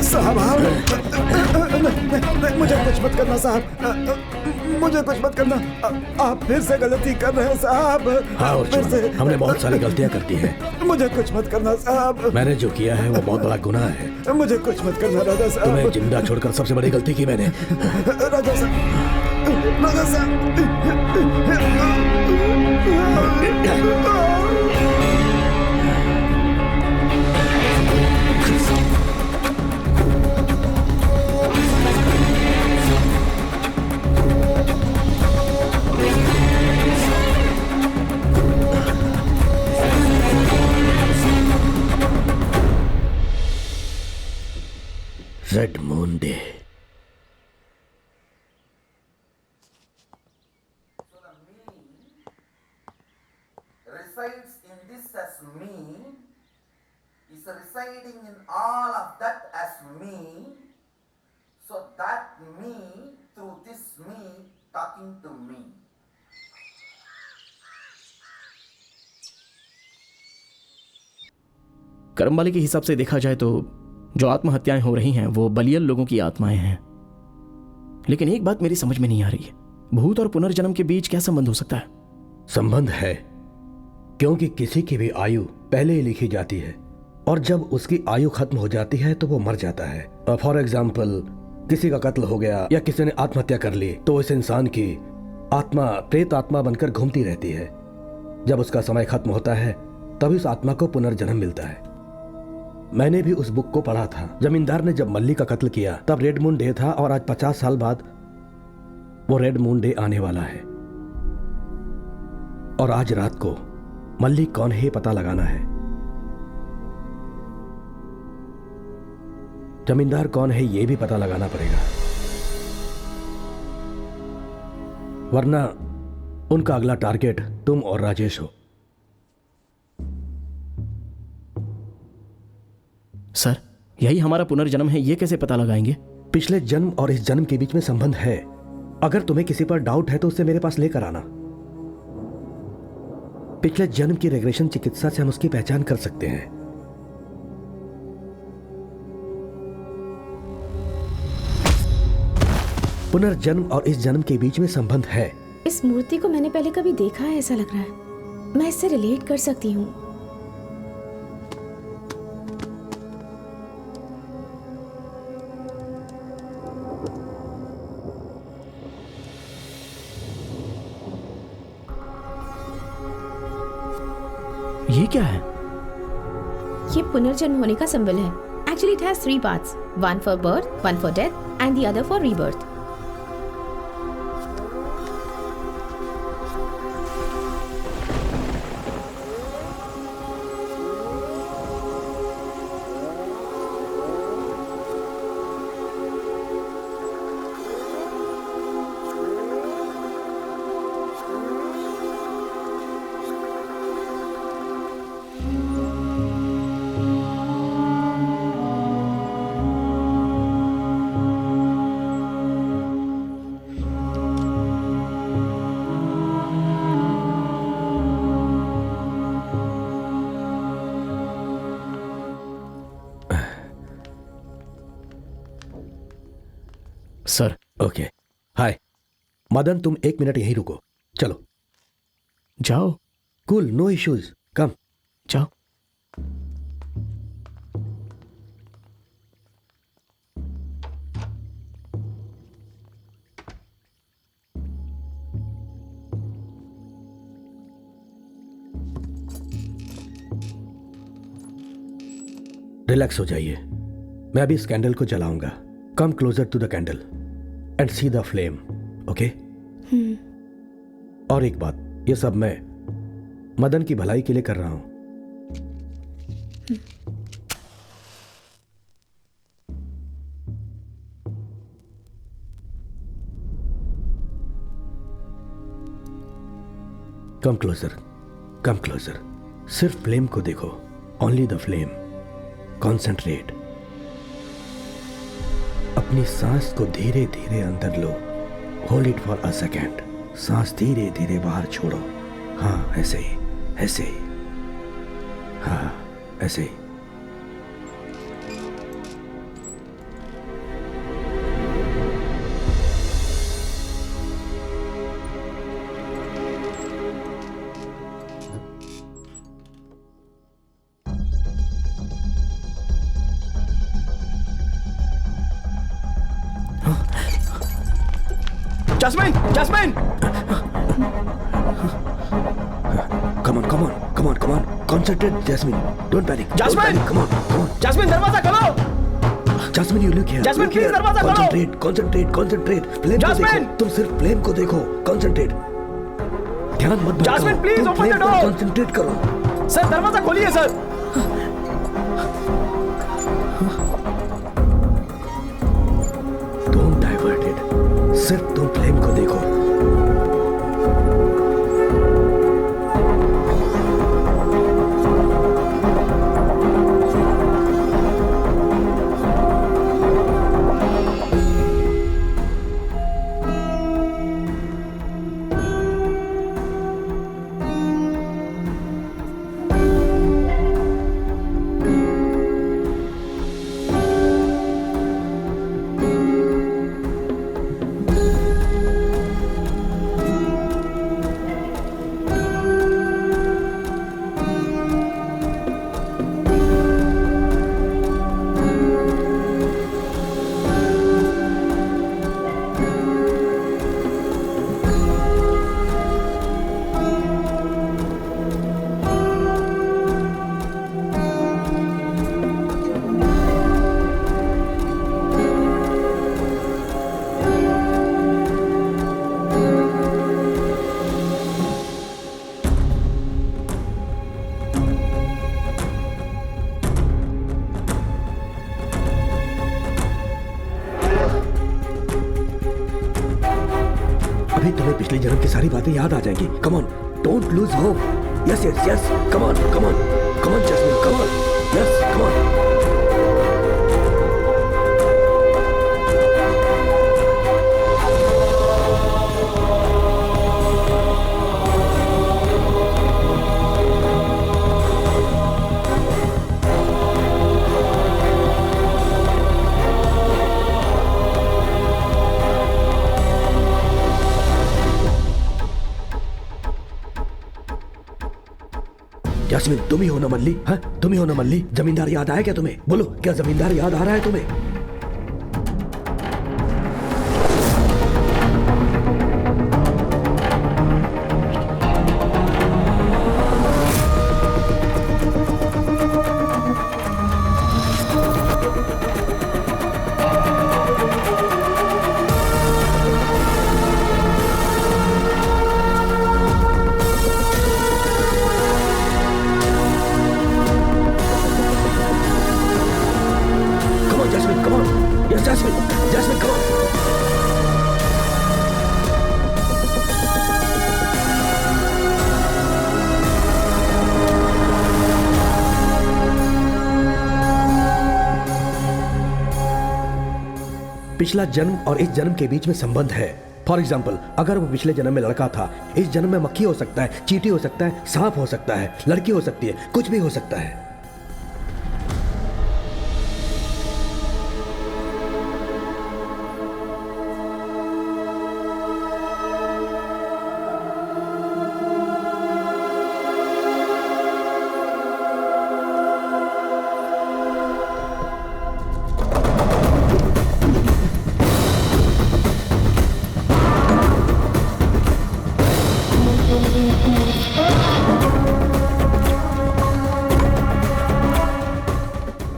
साहब, मुझे कुछ मत करना साहब, मुझे कुछ मत करना। आप फिर से गलती कर रहे हैं साहब। हाँ, फिर से हमने बहुत सारी गलतियां करती हैं। मुझे कुछ मत करना साहब। मैंने जो किया है वो बहुत बड़ा गुनाह है। मुझे कुछ मत करना राजा साहब। तुम्हें जिंदा छोड़कर सबसे बड़ी गलती की मैंने। राजा साहब, राजा साहब। Red moon day. Resides in this as me, is residing in all of that as me, so that me through this me talking to me. कर्म वाले के हिसाब से देखा जाए तो जो आत्महत्याएं हो रही हैं वो बलियल लोगों की आत्माएं हैं। लेकिन एक बात मेरी समझ में नहीं आ रही है, भूत और पुनर्जन्म के बीच क्या संबंध हो सकता है? संबंध है, क्योंकि किसी की भी आयु पहले ही लिखी जाती है और जब उसकी आयु खत्म हो जाती है तो वो मर जाता है। फॉर एग्जाम्पल, किसी का कत्ल हो गया या किसी ने आत्महत्या कर ली तो इस इंसान की आत्मा प्रेत आत्मा बनकर घूमती रहती है। जब उसका समय खत्म होता है तभी उस आत्मा को पुनर्जन्म मिलता है। मैंने भी उस बुक को पढ़ा था। जमींदार ने जब मल्ली का कत्ल किया तब रेड मून डे था और आज 50 साल बाद वो रेड मून डे आने वाला है। और आज रात को मल्ली कौन है पता लगाना है। जमींदार कौन है ये भी पता लगाना पड़ेगा, वरना उनका अगला टारगेट तुम और राजेश हो। सर, यही हमारा पुनर्जन्म है, ये कैसे पता लगाएंगे? पिछले जन्म और इस जन्म के बीच में संबंध है। अगर तुम्हें किसी पर डाउट है तो उसे मेरे पास लेकर आना। पिछले जन्म की रेग्रेशन चिकित्सा से हम उसकी पहचान कर सकते हैं। पुनर्जन्म और इस जन्म के बीच में संबंध है। इस मूर्ति को मैंने पहले कभी देखा है, ऐसा लग रहा है। मैं इससे रिलेट कर सकती हूँ। ये क्या है? ये पुनर्जन्म होने का सिंबल है। Actually it has 3 parts, one for birth, one for death, and the other for rebirth. Sir. Okay, hi Madan, तुम 1 मिनट यहीं रुको। चलो जाओ। कूल, नो इश्यूज, कम जाओ। रिलैक्स हो जाइए, मैं अभी इस कैंडल को जलाऊंगा। Come closer to the candle and see the flame, okay? और एक बात, ये सब मैं मदन की भलाई के लिए कर रहा हूं। Come closer, come closer. सिर्फ फ्लेम को देखो, ओनली द फ्लेम। कॉन्सेंट्रेट। अपनी सांस को धीरे धीरे अंदर लो। Hold it for a second. सांस धीरे धीरे बाहर छोड़ो। हाँ, ऐसे ही, ऐसे ही। हाँ, ऐसे ही। Jasmine! Jasmine! Come on, come on, come on, come on. Concentrate, Jasmine. Don't panic. Jasmine! Don't panic. Come on, come on. Jasmine, दरवाजा खोलो! Jasmine, you look here. Jasmine, look please here. दरवाजा खोलो! Concentrate, concentrate, concentrate. Flame को Jasmine! देखो. तुम सिर्फ flame को देखो. Concentrate. ध्यान मत भटकाओ. Jasmine, please तुम open the flame पर door. concentrate करो. सर, दरवाजा खोलिए सर। सिर्फ तुम फ्लेम को देखो। अभी तुम्हें पिछले जन्म की सारी बातें याद आ जाएंगी। Come on, don't lose hope. Yes yes yes, come on come on come on Jasmine, come on, yes come on. Yasmin, तुम ही हो ना मल्ली? हाँ, तुम ही हो ना मल्ली? जमींदार याद आया क्या तुम्हें? बोलो, क्या जमींदार याद आ रहा है तुम्हें? पिछला जन्म और इस जन्म के बीच में संबंध है। फॉर एग्जाम्पल, अगर वो पिछले जन्म में लड़का था, इस जन्म में मक्खी हो सकता है, चींटी हो सकता है, सांप हो सकता है, लड़की हो सकती है, कुछ भी हो सकता है।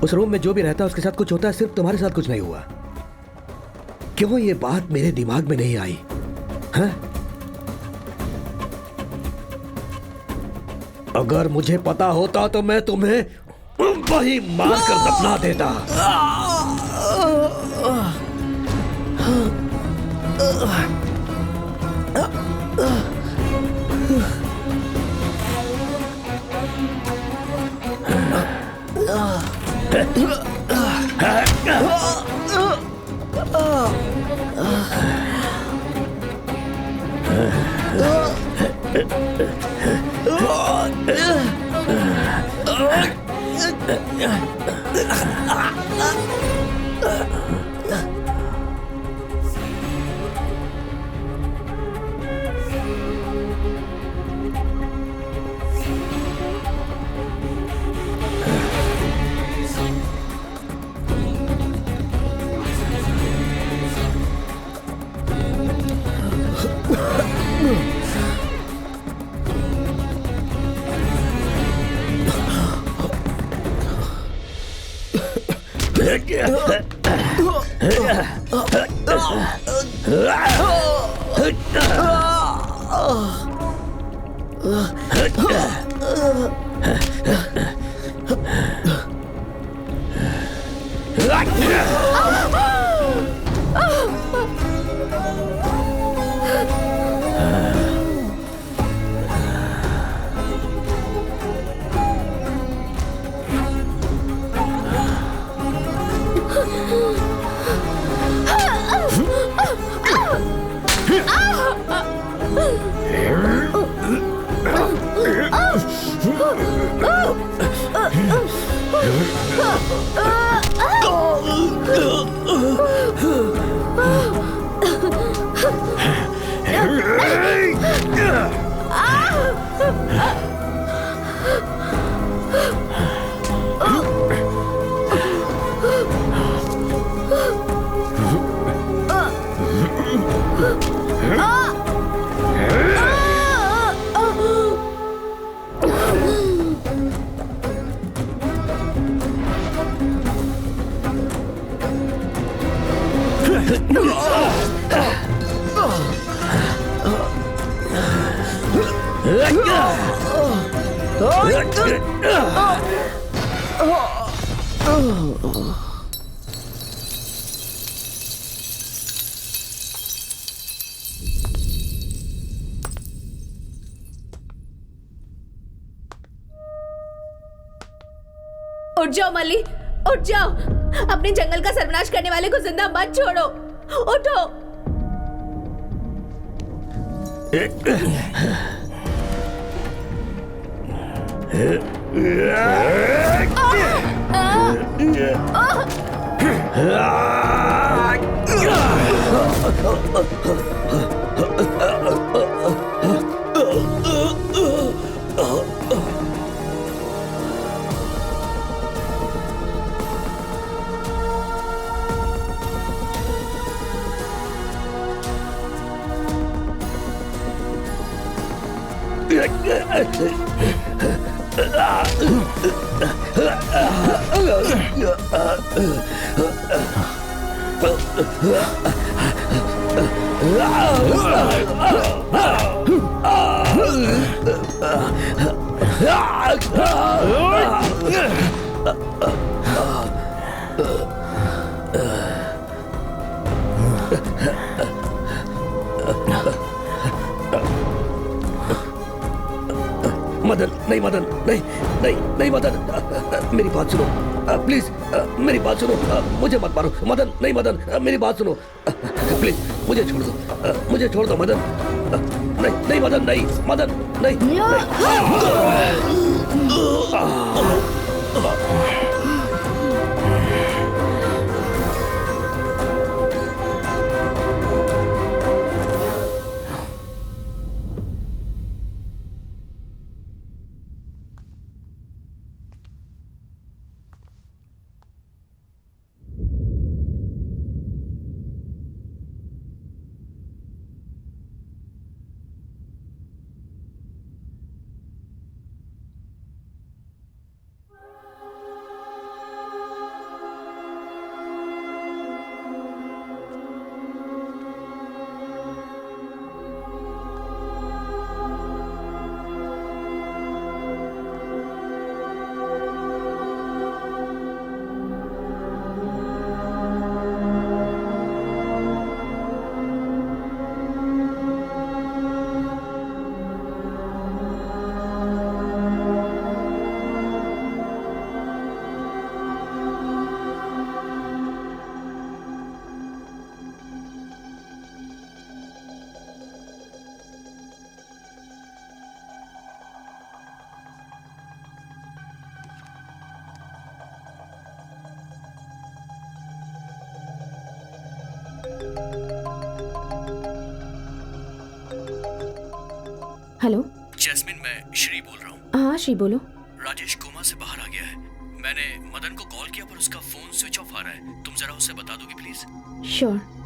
उस रूम में जो भी रहता है उसके साथ कुछ होता है, सिर्फ तुम्हारे साथ कुछ नहीं हुआ। क्यों ये बात मेरे दिमाग में नहीं आई? हाँ? अगर मुझे पता होता तो मैं तुम्हें वही मारकर दफना देता। उठ जाओ मल्ली, उठ जाओ। अपने जंगल का सर्वनाश करने वाले को जिंदा मत छोड़ो। उठो। मदन, नहीं मदन, नहीं नहीं नहीं मदन, मेरी बात सुनो प्लीज, मेरी बात सुनो, मुझे मत मारो मदन, नहीं मदन, मेरी बात सुनो प्लीज, मुझे छोड़ दो, मुझे छोड़ दो मदन, नहीं नहीं मदन, नहीं मदन, नहीं, हेलो जैस्मिन, मैं श्री बोल रहा हूँ। हाँ श्री बोलो। राजेश कोमा से बाहर आ गया है। मैंने मदन को कॉल किया पर उसका फोन स्विच ऑफ आ रहा है। तुम जरा उसे बता दोगी प्लीज? श्योर।